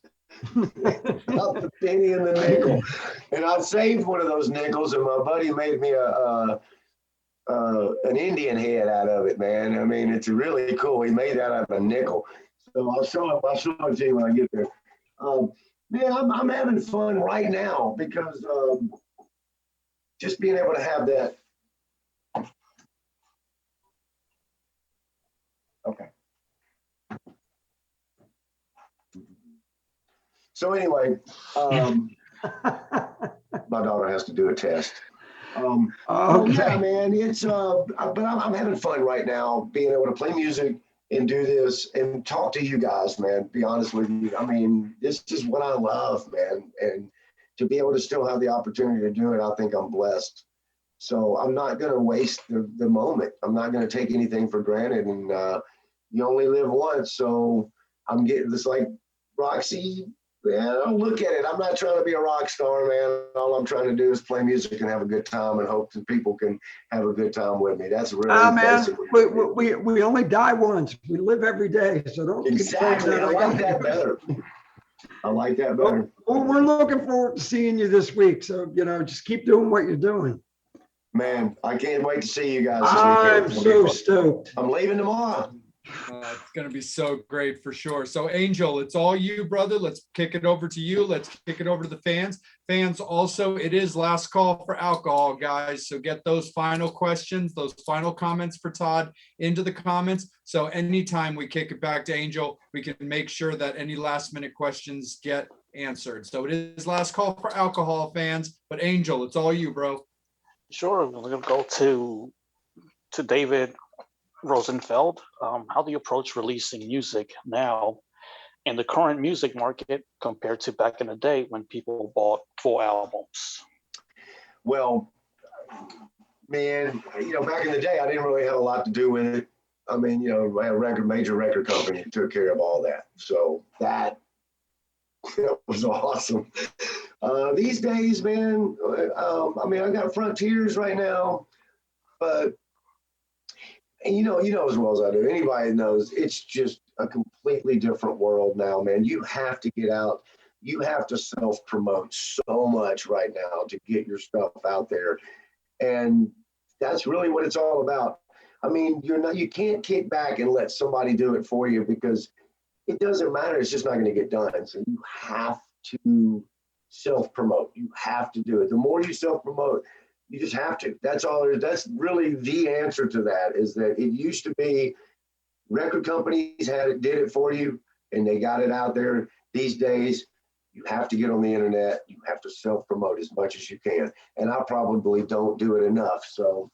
About the penny and the nickel. And I saved one of those nickels, and my buddy made me an Indian head out of it, man. I mean, it's really cool. He made that out of a nickel. So I'll show it to you when I get there. Man, I'm having fun right now because just being able to have that. Okay. So anyway, my daughter has to do a test. Okay. Yeah, man, it's but I'm having fun right now, being able to play music and do this and talk to you guys, man. Be honest with you, I mean, this is what I love, man, and to be able to still have the opportunity to do it, I think I'm blessed. So I'm not going to waste the moment. I'm not going to take anything for granted, and you only live once, so I'm getting this like Roxy. Yeah, don't look at it. I'm not trying to be a rock star, man. All I'm trying to do is play music and have a good time and hope that people can have a good time with me. That's really man, we only die once. We live every day. So don't exactly. I like that better. I like that better. Well, we're looking forward to seeing you this week. So, you know, just keep doing what you're doing. Man, I can't wait to see you guys. I'm so stoked. I'm leaving tomorrow. It's going to be so great for sure. So Angel, it's all you, brother. Let's kick it over to you. Let's kick it over to the fans. Fans also, it is last call for alcohol, guys. So get those final questions, those final comments for Todd into the comments. So anytime we kick it back to Angel, we can make sure that any last minute questions get answered. So it is last call for alcohol, fans. But Angel, it's all you, bro. Sure, we're going to go to David Rosenfeld. How do you approach releasing music now in the current music market compared to back in the day when people bought full albums? Well, man, you know, back in the day, I didn't really have a lot to do with it. I mean, you know, I had a major record company that took care of all that. So that was awesome. These days, man, I mean, I got Frontiers right now, but and you know as well as I do, anybody knows it's just a completely different world now, man. You have to get out. You have to self-promote so much right now to get your stuff out there. And that's really what it's all about. I mean, you can't kick back and let somebody do it for you because it doesn't matter. It's just not going to get done. So you have to self-promote. You have to do it. The more you self-promote, you just have to. That's all. That's really the answer to that. Is that it used to be record companies did it for you, and they got it out there. These days, you have to get on the internet. You have to self-promote as much as you can. And I probably don't do it enough. So,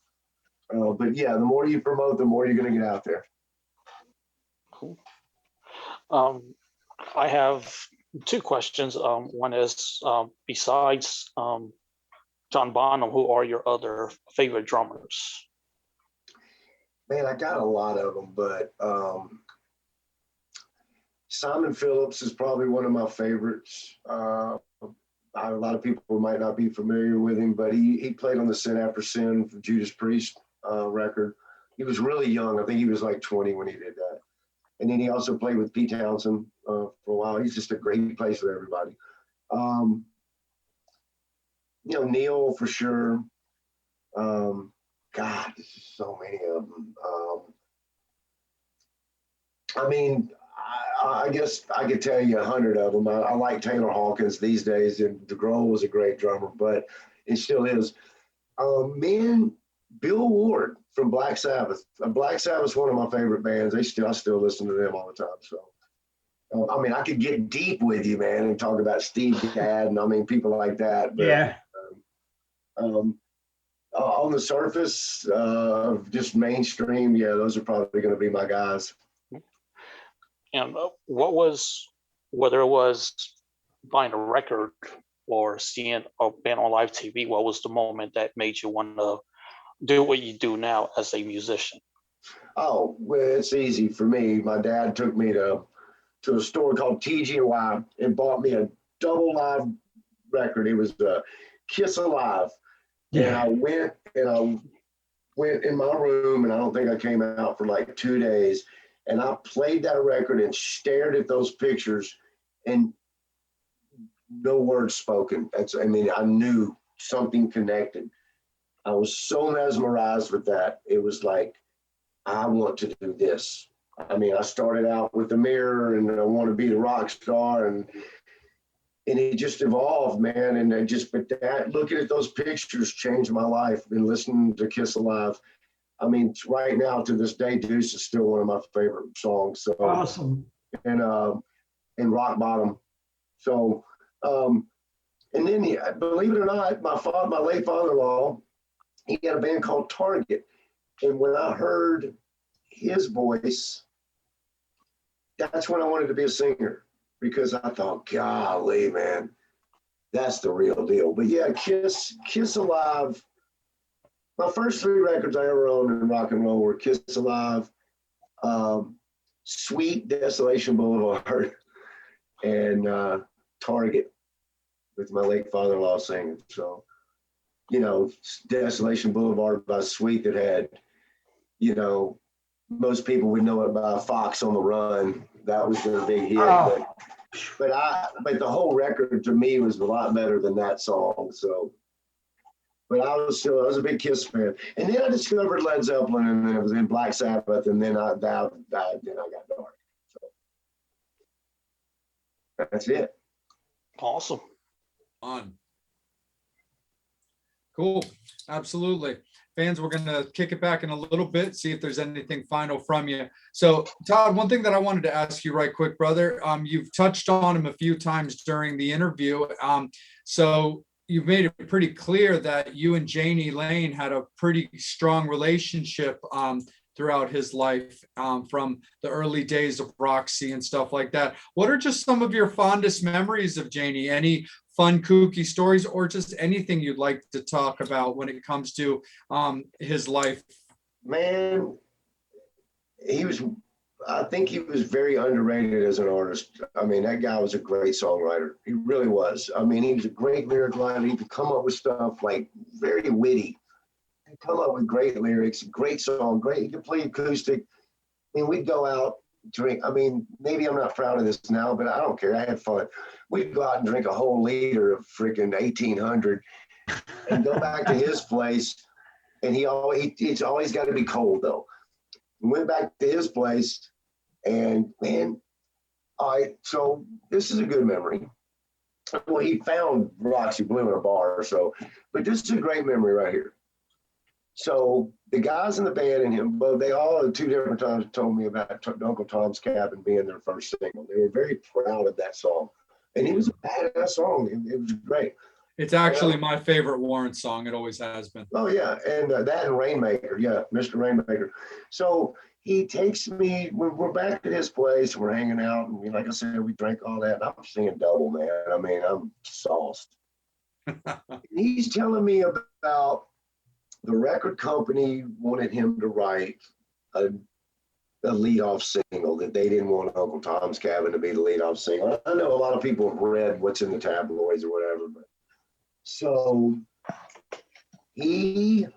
but yeah, the more you promote, the more you're going to get out there. Cool. I have two questions. One is besides John Bonham, who are your other favorite drummers? Man, I got a lot of them, but Simon Phillips is probably one of my favorites. A lot of people might not be familiar with him, but he played on the Sin After Sin for Judas Priest. record. He was really young. I think he was like 20 when he did that. And then he also played with Pete Townsend for a while. He's just a great place with everybody. Neil for sure. God, there's just so many of them. I guess I could tell you 100 of them. I like Taylor Hawkins these days, and DeGraw was a great drummer, but it still is. Bill Ward from Black Sabbath. Black Sabbath's one of my favorite bands. I still listen to them all the time. So, I could get deep with you, man, and talk about Steve Gadd and people like that. But, Yeah. On the surface, just mainstream, yeah, those are probably going to be my guys. And whether it was buying a record or seeing a band on live TV, what was the moment that made you want to do what you do now as a musician? Oh, well, it's easy for me. My dad took me to a store called TGY and bought me a double live record. It was Kiss Alive. Yeah. And I went in my room, and I don't think I came out for like 2 days. And I played that record and stared at those pictures, and no words spoken. I knew something connected. I was so mesmerized with that. It was like, I want to do this. I started out with the Mirror, and I want to be the rock star, and it just evolved, man. And looking at those pictures changed my life. And listening to Kiss Alive, right now to this day, Deuce is still one of my favorite songs. So Awesome. And Rock Bottom. So, and then believe it or not, my late father-in-law, he had a band called Target. And when I heard his voice, that's when I wanted to be a singer, because I thought, golly, man, that's the real deal. But yeah, Kiss Alive. My first 3 records I ever owned in rock and roll were Kiss Alive, Sweet Desolation Boulevard, and Target, with my late father-in-law singing. So, Desolation Boulevard by Sweet, that had, most people would know it by Fox on the Run. That was their big hit. Oh. But the whole record to me was a lot better than that song. So, but I was a big Kiss fan. And then I discovered Led Zeppelin, and then it was in Black Sabbath, and then I got dark. So that's it. Awesome. On. Cool. Absolutely. Fans, we're going to kick it back in a little bit, see if there's anything final from you. So, Todd, one thing that I wanted to ask you right quick, brother, you've touched on him a few times during the interview. So you've made it pretty clear that you and Janie Lane had a pretty strong relationship throughout his life, from the early days of Roxy and stuff like that. What are just some of your fondest memories of Janie? Any fun, kooky stories, or just anything you'd like to talk about when it comes to his life? Man, I think he was very underrated as an artist. That guy was a great songwriter. He really was. He was a great lyric writer. He could come up with stuff like very witty, and come up with great lyrics, great song, great. He could play acoustic. We'd go out, drink. Maybe I'm not proud of this now, but I don't care. I had fun. We'd go out and drink a whole liter of freaking 1800 and go back to his place. And it's always got to be cold, though. We went back to his place, and man, so this is a good memory. Well, he found Roxy Blue in a bar, but this is a great memory right here. So the guys in the band and him, they all at 2 different times told me about Uncle Tom's Cabin being their first single. They were very proud of that song. And it was a badass song. It was great. It's actually my favorite Warren song. It always has been. Oh, yeah. And that and Rainmaker. Yeah, Mr. Rainmaker. So he takes me, we're back at his place, we're hanging out. And like I said, we drank all that. And I'm singing double, man. I'm sauced. He's telling me about the record company wanted him to write a lead-off single, that they didn't want Uncle Tom's Cabin to be the lead-off single. I know a lot of people have read what's in the tabloids or whatever, but so he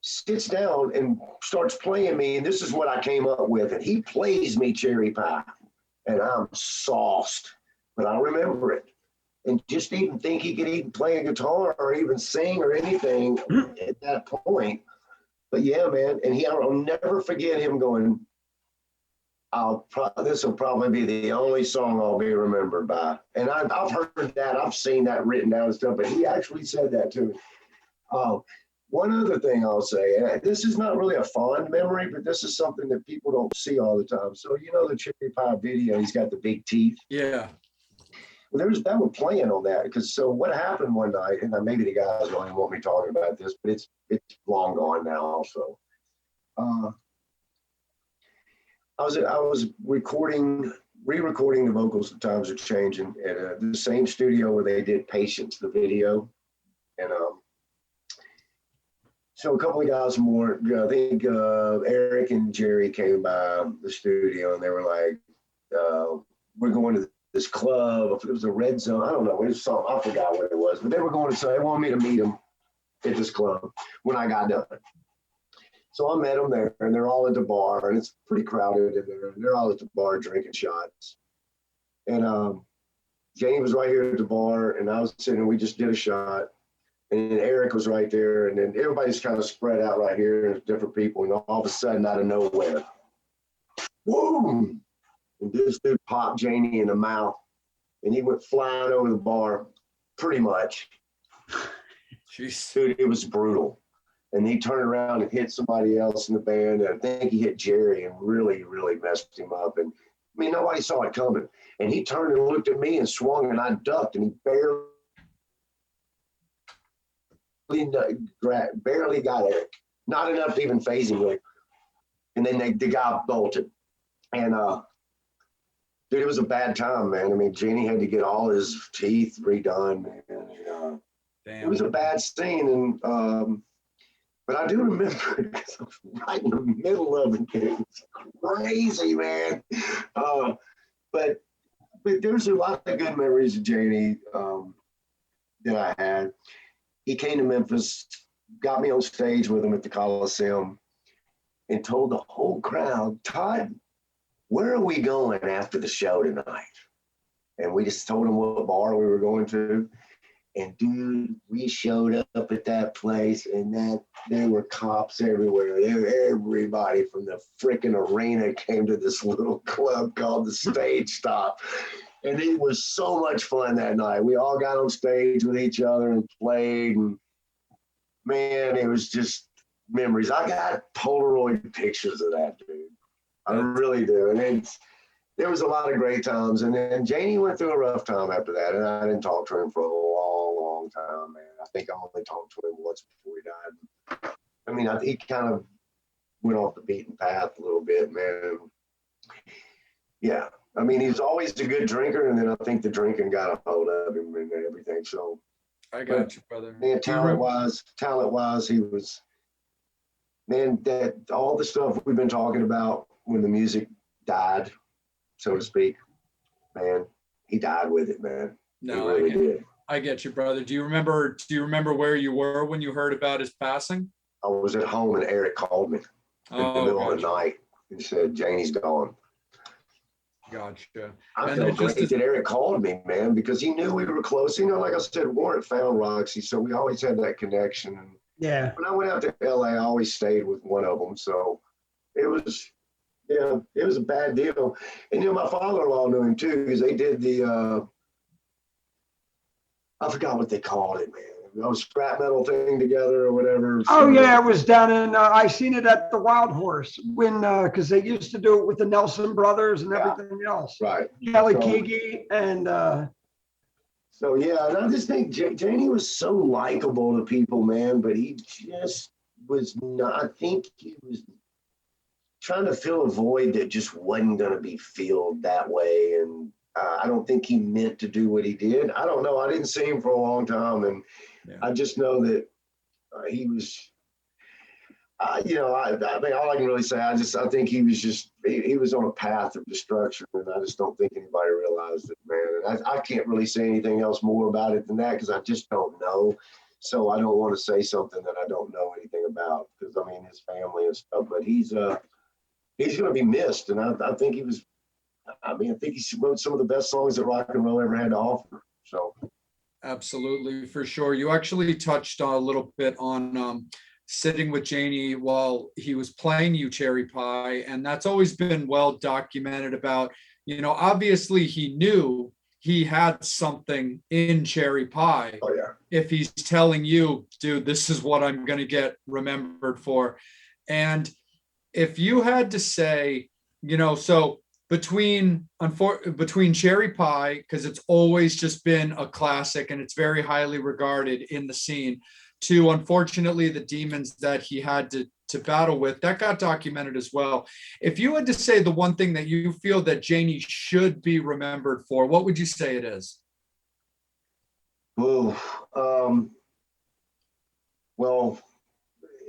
sits down and starts playing me. And this is what I came up with. And he plays me Cherry Pie. And I'm sauced, but I remember it. And just even think he could even play a guitar or even sing or anything at that point. But yeah, man. And I'll never forget him going, this will probably be the only song I'll be remembered by. And I've heard that. I've seen that written down and stuff, but he actually said that to me. One other thing I'll say, and this is not really a fond memory, but this is something that people don't see all the time. So, you know, the Cherry Pie video, he's got the big teeth. Yeah. Well, that was playing on that. Because so what happened one night, and maybe the guys don't even want me talking about this, but it's long gone now also. I was re-recording the vocals of Times Are Changing at the same studio where they did Patience, the video. And so a couple of guys more, I think Eric and Jerry came by the studio and they were like, we're going to this club. If it was a Red Zone, I don't know. It was something, I forgot what it was, but they were going to say, they wanted me to meet them at this club when I got done. So I met them there and they're all at the bar and it's pretty crowded in there. And they're all at the bar drinking shots. And Janie was right here at the bar and I was sitting and we just did a shot. And then Eric was right there, and then everybody's kind of spread out right here, and different people, and all of a sudden, out of nowhere, boom! And this dude popped Janie in the mouth, and he went flying over the bar, pretty much. Jeez. Dude, it was brutal. And he turned around and hit somebody else in the band, and I think he hit Jerry and really, really messed him up. And I mean, nobody saw it coming. And he turned and looked at me and swung, and I ducked, and he barely got Eric, not enough to even phase him really. And then the guy bolted, and dude, it was a bad time, man. I mean, Janie had to get all his teeth redone, and it was a bad scene. And but I do remember it because I was right in the middle of it. It was crazy, man. But there's a lot of good memories of Janie that I had. He came to Memphis, got me on stage with him at the Coliseum, and told the whole crowd, Todd, where are we going after the show tonight? And we just told him what bar we were going to. And dude, we showed up at that place and there were cops everywhere. Everybody from the freaking arena came to this little club called the Stage Stop. And it was so much fun that night. We all got on stage with each other and played. And man, it was just memories. I got Polaroid pictures of that, dude. I really do. And there was a lot of great times. And then Janie went through a rough time after that. And I didn't talk to him for a long, long time, man. I think I only talked to him once before he died. I mean, he kind of went off the beaten path a little bit, man. Yeah. I mean, he's always a good drinker, and then I think the drinking got a hold of him and everything. So, I got you, brother. Man, talent-wise, he was, man, that all the stuff we've been talking about when the music died, so to speak, man, he died with it, man. No, he really did. I get you, brother. Do you remember where you were when you heard about his passing? I was at home and Eric called me in the middle of the night and said, Janie's gone. Gotcha. I felt great that Eric called me, man, because he knew we were close. You know, like I said, Warren found Roxy, so we always had that connection. And yeah. When I went out to LA, I always stayed with one of them. So it was a bad deal. And, you know, my father-in-law knew him too, because they did I forgot what they called it, man. Scrap metal thing together or whatever. Oh yeah, it was down in. I seen it at the Wild Horse when because they used to do it with the Nelson Brothers and everything else. Right. Kelly Keagy and. So yeah, and I just think Janie was so likable to people, man. But he just was not. I think he was trying to fill a void that just wasn't going to be filled that way, and I don't think he meant to do what he did. I don't know. I didn't see him for a long time, and I just know that he was, you know, I mean, all I can really say, I think he was on a path of destruction, and I just don't think anybody realized it, man. And I can't really say anything else more about it than that because I just don't know. So I don't want to say something that I don't know anything about, because I mean his family and stuff. But he's going to be missed, and I think he was. I mean, I think he wrote some of the best songs that rock and roll ever had to offer. So, absolutely, for sure. You actually touched a little bit on sitting with Janie while he was playing you Cherry Pie, and that's always been well documented about. Obviously he knew he had something in Cherry Pie. oh yeah, If he's telling you, dude, this is what I'm going to get remembered for. And if you had to say, so between Cherry Pie, because it's always just been a classic and it's very highly regarded in the scene, to unfortunately the demons that he had to battle with, that got documented as well. If you had to say the one thing that you feel that Janie should be remembered for, what would you say it is? well,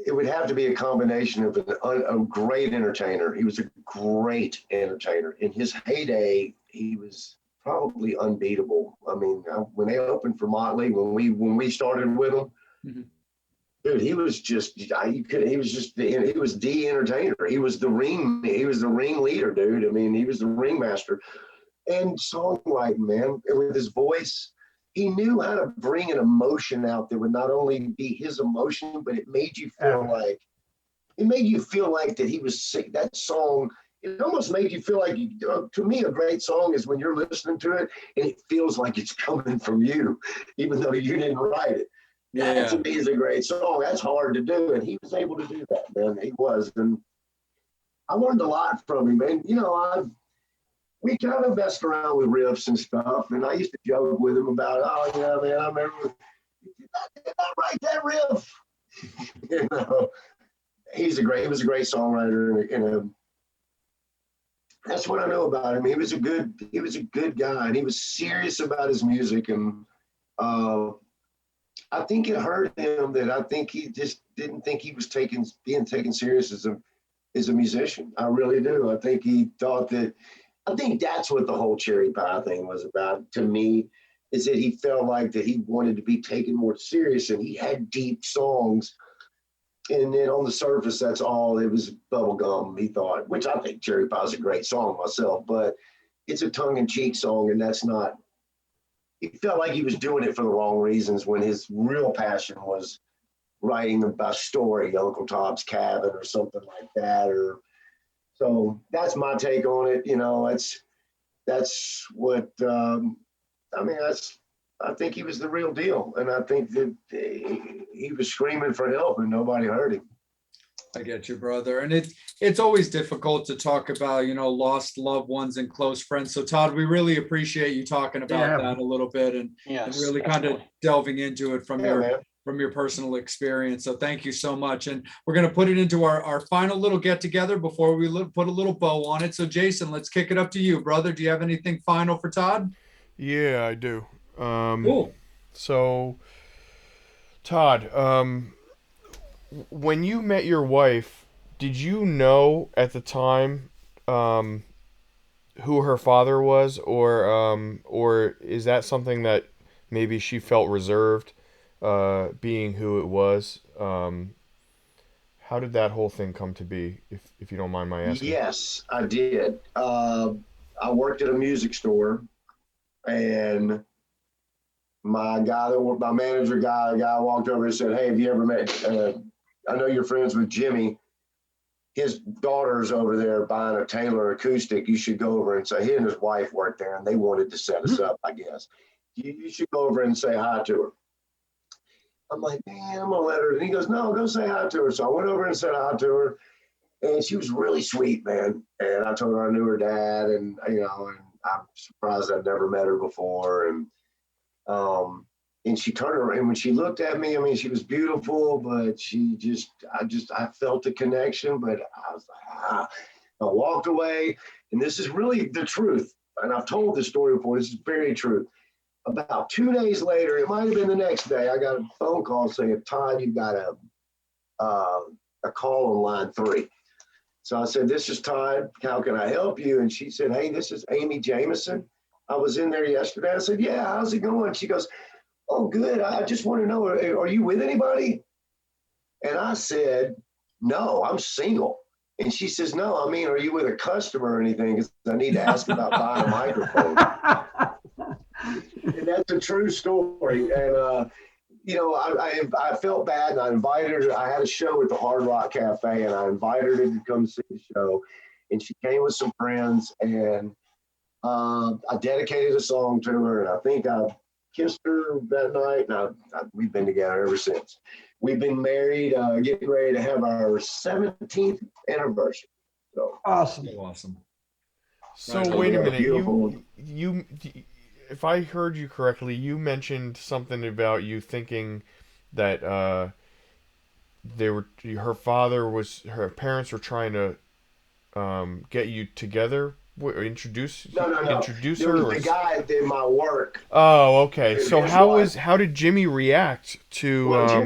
it would have to be a combination of a great entertainer. He was a great entertainer. In his heyday, he was probably unbeatable. I mean, when they opened for Motley, when we started with him, Mm-hmm. dude, he was just he was the entertainer. He was the ring leader, dude. I mean, he was the ringmaster. And songwriting, man, with his voice, he knew how to bring an emotion out that would not only be his emotion, but it made you feel like that he was sick. That song, it almost made you feel like, to me, a great song is when you're listening to it and it feels like it's coming from you, even though you didn't write it. That to me is a great song. That's hard to do, and he was able to do that, man. He was, and I learned a lot from him. And we kind of messed around with riffs and stuff, and I used to joke with him about, oh yeah, man, I remember, did I write that riff? He was a great songwriter, and that's what I know about him. He was a good guy, and he was serious about his music, and I think it hurt him that I think he just didn't think he was being taken serious as a musician. I really do. I think he thought that. I think that's what the whole Cherry Pie thing was about to me, is that he felt like that he wanted to be taken more serious, and he had deep songs. And then on the surface, that's all. It was bubblegum, he thought, which I think Cherry Pie is a great song myself, but it's a tongue-in-cheek song, and that's not. He felt like he was doing it for the wrong reasons when his real passion was writing about a story, Uncle Tom's Cabin or something like that, or. So that's my take on it. That's what I think he was the real deal, and I think that he was screaming for help and nobody heard him. I get you, brother. And it's always difficult to talk about, lost loved ones and close friends. So Todd, we really appreciate you talking about that a little bit and really kind of delving into it from your personal experience. So thank you so much. And we're going to put it into our final little get together before we put a little bow on it. So Jason, let's kick it up to you, brother. Do you have anything final for Todd? Yeah, I do. Cool. So Todd, when you met your wife, did you know at the time who her father was, or is that something that maybe she felt reserved, being who it was? How did that whole thing come to be, if you don't mind my asking? Yes, I did. I worked at a music store, and my manager guy walked over and said, "Hey, have you ever met? I know you're friends with Jimmy. His daughter's over there buying a Taylor acoustic. You should go over and say." He and his wife worked there, and they wanted to set us up, I guess. You should go over and say hi to her. I'm like, man, I'm gonna let her. And he goes, no, go say hi to her. So I went over and said hi to her, and she was really sweet, man. And I told her I knew her dad, and and I'm surprised I'd never met her before. And she turned around, and when she looked at me, I mean, she was beautiful, but I felt the connection, but I was like, I walked away, and this is really the truth. And I've told this story before. This is very true. About 2 days later, it might have been the next day, I got a phone call saying, Todd, you got a call on line 3. So I said, this is Todd. How can I help you? And she said, hey, this is Amy Jameson. I was in there yesterday. I said, yeah, how's it going? She goes, oh, good. I just want to know, are you with anybody? And I said, no, I'm single. And she says, no, I mean, are you with a customer or anything? Because I need to ask about buying a microphone. And that's a true story. And, I felt bad, and I invited her. I had a show at the Hard Rock Cafe, and I invited her to come see the show. And she came with some friends, and I dedicated a song to her, and I think I kissed her that night, and we've been together ever since. We've been married, getting ready to have our 17th anniversary. So Awesome. Awesome. So Right. wait a minute, Beautiful. you, if I heard you correctly, you mentioned something about you thinking that her parents were trying to get you together, introduce No. introduce There her. was the guy that did my work. Oh, okay. So His how wife. did Jimmy react to Well,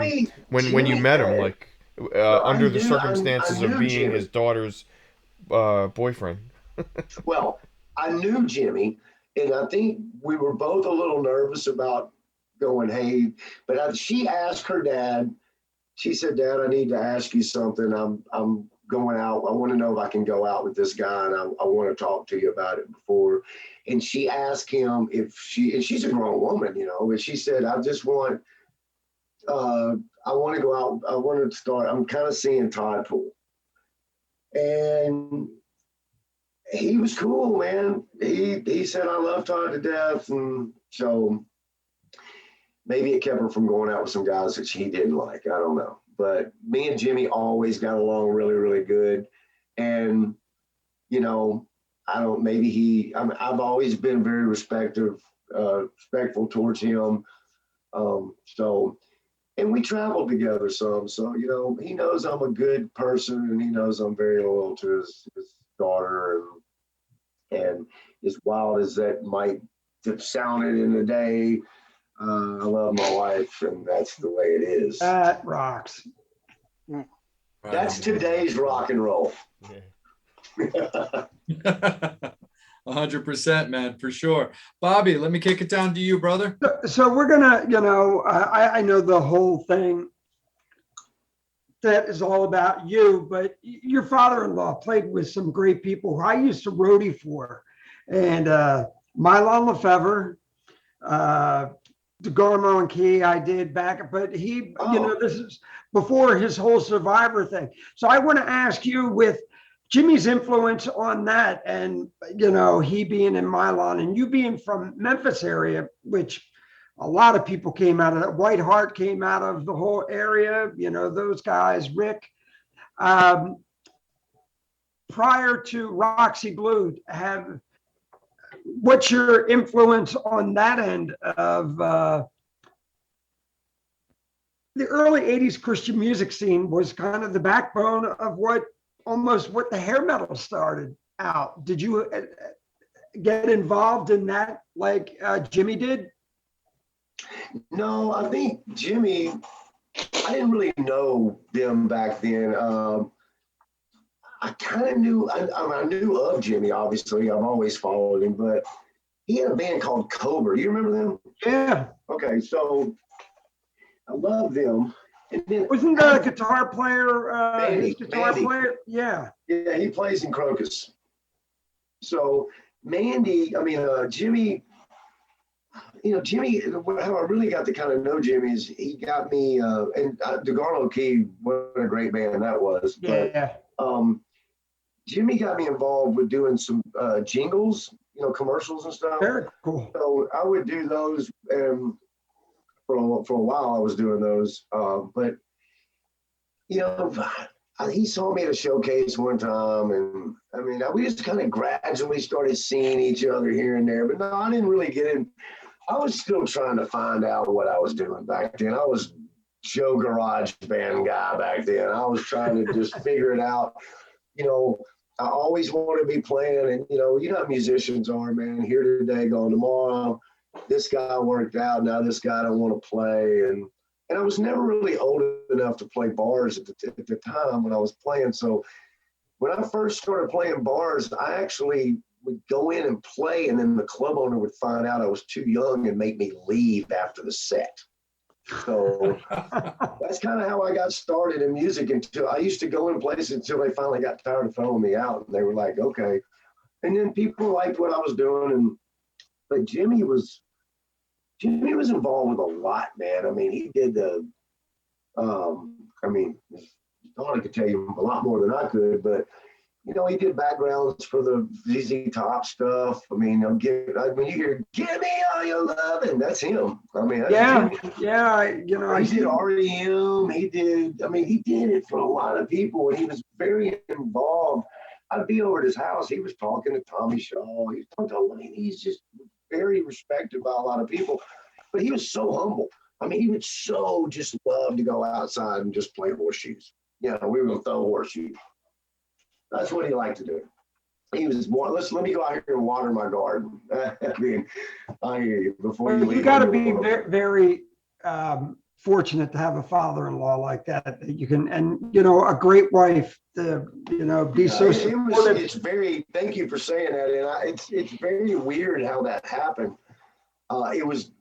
when you met him, like under the I circumstances knew of being Jimmy. his daughter's boyfriend? Well, I knew Jimmy, and I think we were both a little nervous about going, hey, but she asked her dad. She said, Dad, I need to ask you something. I'm going out. I want to know if I can go out with this guy, and I want to talk to you about it before. And she asked him and she's a grown woman, but she said, I just want, I want to go out. I want to start. I'm kind of seeing Todd Poole. And he was cool, man. He said, I love Todd to death. And so maybe it kept her from going out with some guys that she didn't like. I don't know. But me and Jimmy always got along really, really good. And, I've always been very respectful towards him. And we traveled together some. So, he knows I'm a good person, and he knows I'm very loyal to his daughter. And as wild as that might have sounded in the day, I love my wife, and that's the way it is. That rocks. That's today's rock and roll. Yeah. 100%, man, for sure. Bobby, let me kick it down to you, brother. So we're gonna, I know the whole thing that is all about you, but your father-in-law played with some great people who I used to roadie for, and Mylon Lefevre, DeGarmo and Key, I did back, but he, this is before his whole Survivor thing. So I want to ask you, with Jimmy's influence on that, and he being in Mylon and you being from Memphis area, which a lot of people came out of that. White Hart came out of the whole area, those guys, Rick. Prior to Roxy Blue, what's your influence on that end of the early 80s Christian music scene? Was kind of the backbone of what the hair metal started out. Did you get involved in that like Jimmy did? No, I think Jimmy, I didn't really know them back then. I kind of knew, I knew of Jimmy, obviously. I've always followed him, but he had a band called Cobra. Do you remember them? Yeah. Okay, so I love them. And then, wasn't the guitar player, Mandy. player? Yeah. Yeah, he plays in Crocus. So Jimmy, Jimmy, how I really got to kind of know Jimmy is he got me, and DeGarmo Key, what a great band that was. Yeah. But Jimmy got me involved with doing some jingles, commercials and stuff. Very cool. So I would do those, and for a while I was doing those. But he saw me at a showcase one time, and we just kind of gradually started seeing each other here and there. But no, I didn't really get in. I was still trying to find out what I was doing back then. I was Joe Garage Band guy back then. I was trying to just figure it out. I always wanted to be playing, and how musicians are, man. Here today, gone tomorrow. This guy worked out. Now this guy don't want to play, and I was never really old enough to play bars at the time when I was playing. So when I first started playing bars, I actually would go in and play, and then the club owner would find out I was too young and make me leave after the set. So that's kind of how I got started in music. Until I used to go in places until they finally got tired of throwing me out, and they were like, okay. And then people liked what I was doing, and but Jimmy was involved with a lot, man. I mean, he did the I mean, Todd could tell you a lot more than I could, but you know, he did backgrounds for the ZZ Top stuff. I mean, when you hear "Give Me All Your Lovin'," that's him. I mean, that's Yeah, Jimmy. yeah, you know, He did REM. He did. I mean, he did it for a lot of people, and he was very involved. I'd be over at his house. He was talking to Tommy Shaw. He was talking to. I mean, he's just very respected by a lot of people. But he was so humble. I mean, he would so just love to go outside and just play horseshoes. You know, we were gonna throw horseshoes. That's what he liked to do. He was more, let me go out here and water my garden. I mean, I hear you. Before you leave, you got to be very, very fortunate to have a father-in-law like that you can, and you know, a great wife to, you know, be so supportive. It's very. Thank you for saying that, and it's very weird how that happened. It was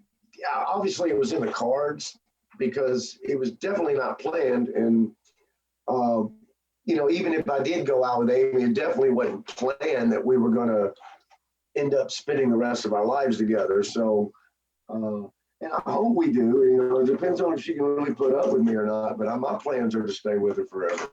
obviously it was in the cards because it was definitely not planned, and you know, even if I did go out with Amy, it definitely wasn't planned that we were going to end up spending the rest of our lives together. So, and I hope we do. You know, it depends on if she can really put up with me or not. But my plans are to stay with her forever.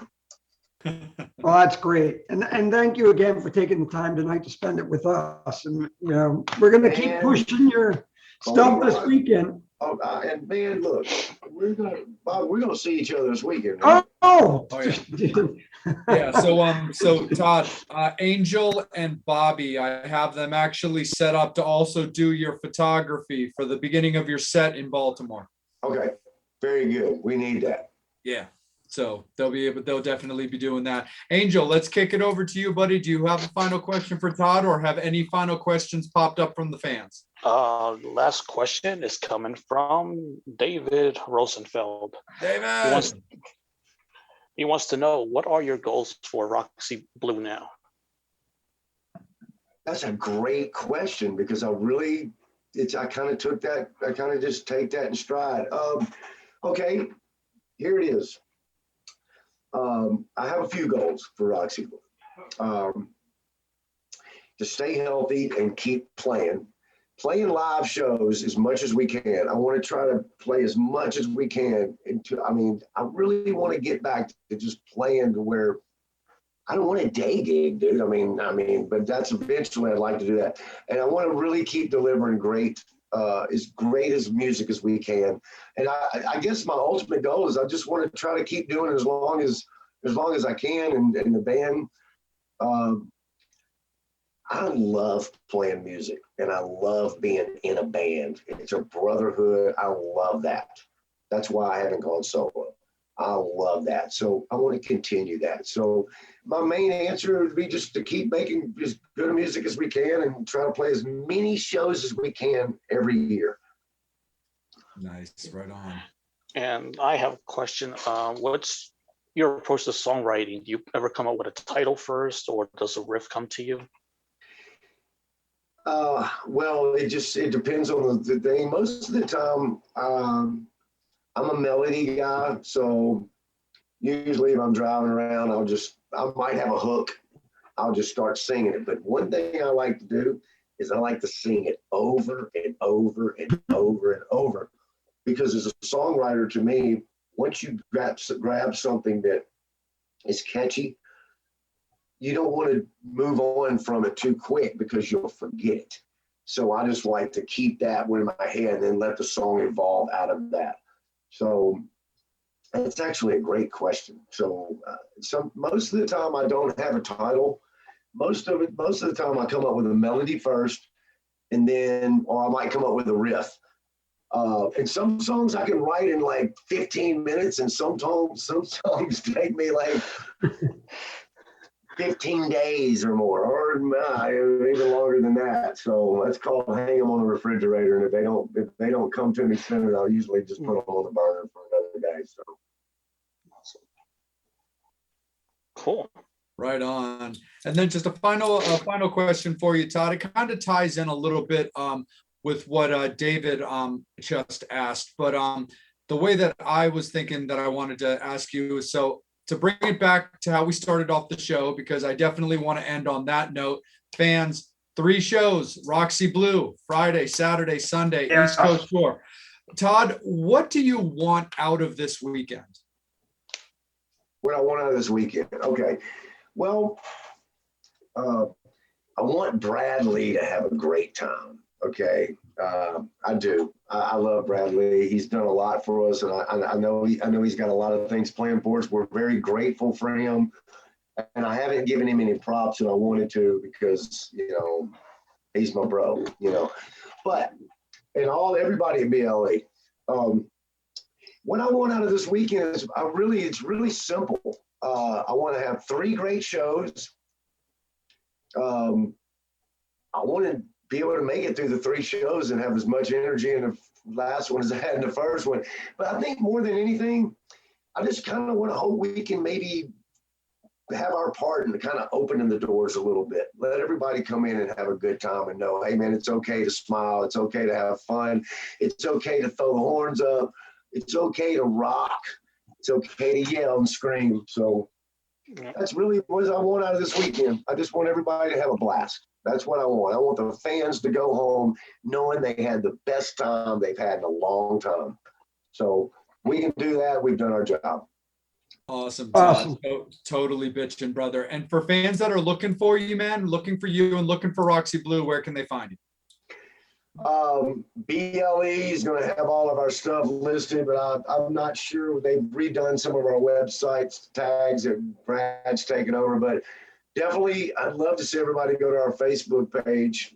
Well, that's great, and thank you again for taking the time tonight to spend it with us. And you know, we're going to keep pushing your stuff this weekend. Oh, and man, look, we're gonna see each other this weekend. Right? Oh yeah. Yeah. So Todd, Angel and Bobby, I have them actually set up to also do your photography for the beginning of your set in Baltimore. Okay, very good. We need that. Yeah. So they'll definitely be doing that. Angel, let's kick it over to you, buddy. Do you have a final question for Todd, or have any final questions popped up from the fans? Last question is coming from David Rosenfeld. David, he wants to know, what are your goals for Roxy Blue now? That's a great question because I kind of just take that in stride. Okay, here it is. I have a few goals for Roxy Blue. To stay healthy and keep playing live shows as much as we can. I want to try to play as much as we can. I really want to get back to just playing to where I don't want a day gig, dude. I mean, but that's eventually I'd like to do that. And I want to really keep delivering as great as music as we can. And I guess my ultimate goal is I just want to try to keep doing it as long as I can. And the band, I love playing music and I love being in a band. It's a brotherhood. I love that. That's why I haven't gone solo. I love that. So I want to continue that. So my main answer would be just to keep making as good music as we can and try to play as many shows as we can every year. Nice, right on. And I have a question. What's your approach to songwriting? Do you ever come up with a title first, or does a riff come to you? Well, it depends on the thing. Most of the time, I'm a melody guy, so usually if I'm driving around, I might have a hook. I'll just start singing it. But one thing I like to do is I like to sing it over and over and over and over, because as a songwriter, to me, once you grab something that is catchy, you don't want to move on from it too quick because you'll forget it. So I just like to keep that one in my head and then let the song evolve out of that. So it's actually a great question. So most of the time I don't have a title. Most of the time I come up with a melody first, or I might come up with a riff. And some songs I can write in like 15 minutes, and some songs take me like 15 days or more, or even longer than that. So that's called hang them on the refrigerator. And if they don't come to me sooner, I'll usually just put them on the burner for another day. So cool. Right on. And then just a final question for you, Todd. It kind of ties in a little bit with what David just asked, but the way that I was thinking that I wanted to ask you is, so to bring it back to how we started off the show, because I definitely want to end on that note. Fans, 3 shows, Roxy Blue, Friday, Saturday, Sunday, Yeah. East Coast Tour. Todd, what do you want out of this weekend? What I want out of this weekend? Okay. Well, I want Bradley to have a great time. Okay. I do. I love Bradley. He's done a lot for us, and I know he's got a lot of things planned for us. We're very grateful for him, and I haven't given him any props that I wanted to because he's my bro. But everybody at BLE, what I want out of this weekend is it's really simple. I want to have 3 great shows. I want to be able to make it through the 3 shows and have as much energy in the last one as I had in the first one. But I think more than anything, I just kind of want to hope we can maybe have our part in kind of opening the doors a little bit. Let everybody come in and have a good time and know, hey, man, it's okay to smile. It's okay to have fun. It's okay to throw the horns up. It's okay to rock. It's okay to yell and scream. So that's really what I want out of this weekend. I just want everybody to have a blast. That's what I want. I want the fans to go home knowing they had the best time they've had in a long time. So we can do that. We've done our job. Awesome. Todd. Totally bitching, brother. And for fans that are looking for you, man, looking for you and looking for Roxy Blue, where can they find you? BLE is going to have all of our stuff listed, but I'm not sure. They've redone some of our websites tags that Brad's taken over, but definitely I'd love to see everybody go to our Facebook page.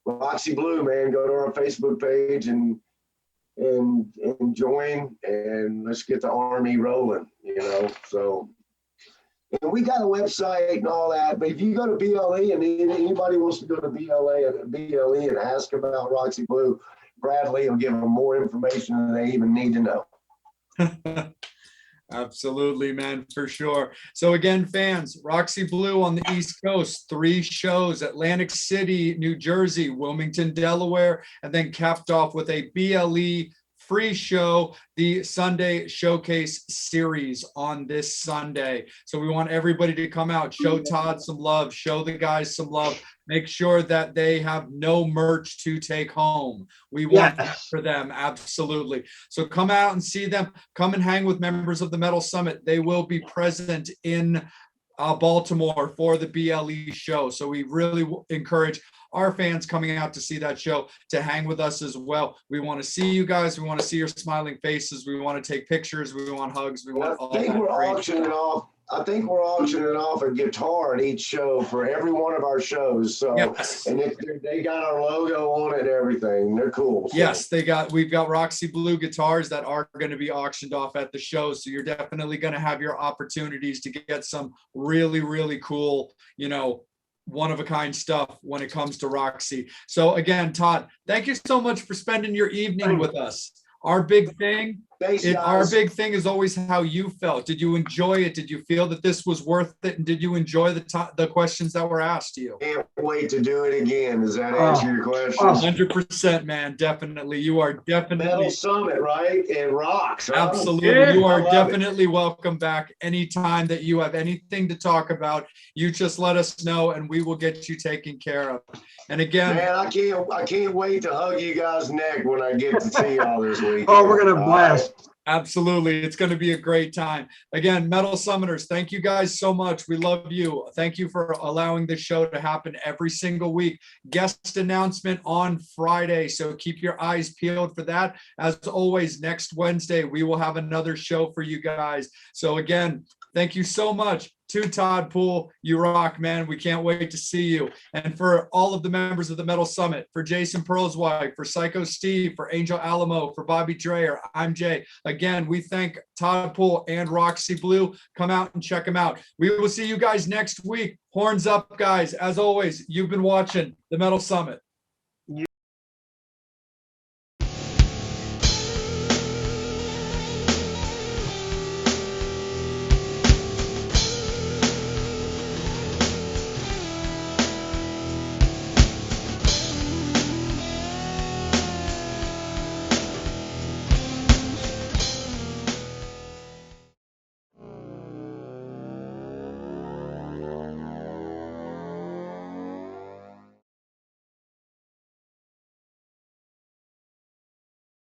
Roxy Blue, man, go to our Facebook page and join, and let's get the army rolling, so. And we got a website and all that, but if you go to BLE and anybody wants to go to BLE and ask about Roxy Blue, Bradley will give them more information than they even need to know. Absolutely, man, for sure. So again, fans, Roxy Blue on the East Coast, 3 shows, Atlantic City, New Jersey, Wilmington, Delaware, and then capped off with a BLE free show, the Sunday Showcase series on this Sunday. So we want everybody to come out, show Todd some love, show the guys some love, make sure that they have no merch to take home. We want that for them, absolutely. So come out and see them, come and hang with members of the Metal Summit. They will be present in Baltimore for the BLE show. So we really encourage our fans coming out to see that show to hang with us as well. We want to see you guys. We want to see your smiling faces. We want to take pictures. We want hugs. We want all that. I think we're auctioning off a guitar at each show for every one of our shows. So, yes. And they got our logo on it and everything. They're cool. So. Yes, we've got Roxy Blue guitars that are going to be auctioned off at the show. So you're definitely going to have your opportunities to get some really, really cool, one-of-a-kind stuff when it comes to Roxy. So again, Todd, thank you so much for spending your evening with us. Our big thing is always how you felt. Did you enjoy it? Did you feel that this was worth it? And did you enjoy the questions that were asked to you? Can't wait to do it again. Does that answer your question? 100%, man. Definitely. You are definitely Metal Summit, right? And rocks. Right? Absolutely. Yeah, you are definitely welcome back anytime that you have anything to talk about. You just let us know and we will get you taken care of. And again, man, I can't wait to hug you guys' neck when I get to see y'all this week. Oh, we're gonna blast. Absolutely. It's going to be a great time. Again, Metal Summoners, thank you guys so much. We love you. Thank you for allowing this show to happen every single week. Guest announcement on Friday. So keep your eyes peeled for that. As always, next Wednesday, we will have another show for you guys. So again, thank you so much to Todd Poole. You rock, man. We can't wait to see you. And for all of the members of the Metal Summit, for Jason Perlswag, for Psycho Steve, for Angel Alamo, for Bobby Dreyer, I'm Jay. Again, we thank Todd Poole and Roxy Blue. Come out and check them out. We will see you guys next week. Horns up, guys. As always, you've been watching the Metal Summit.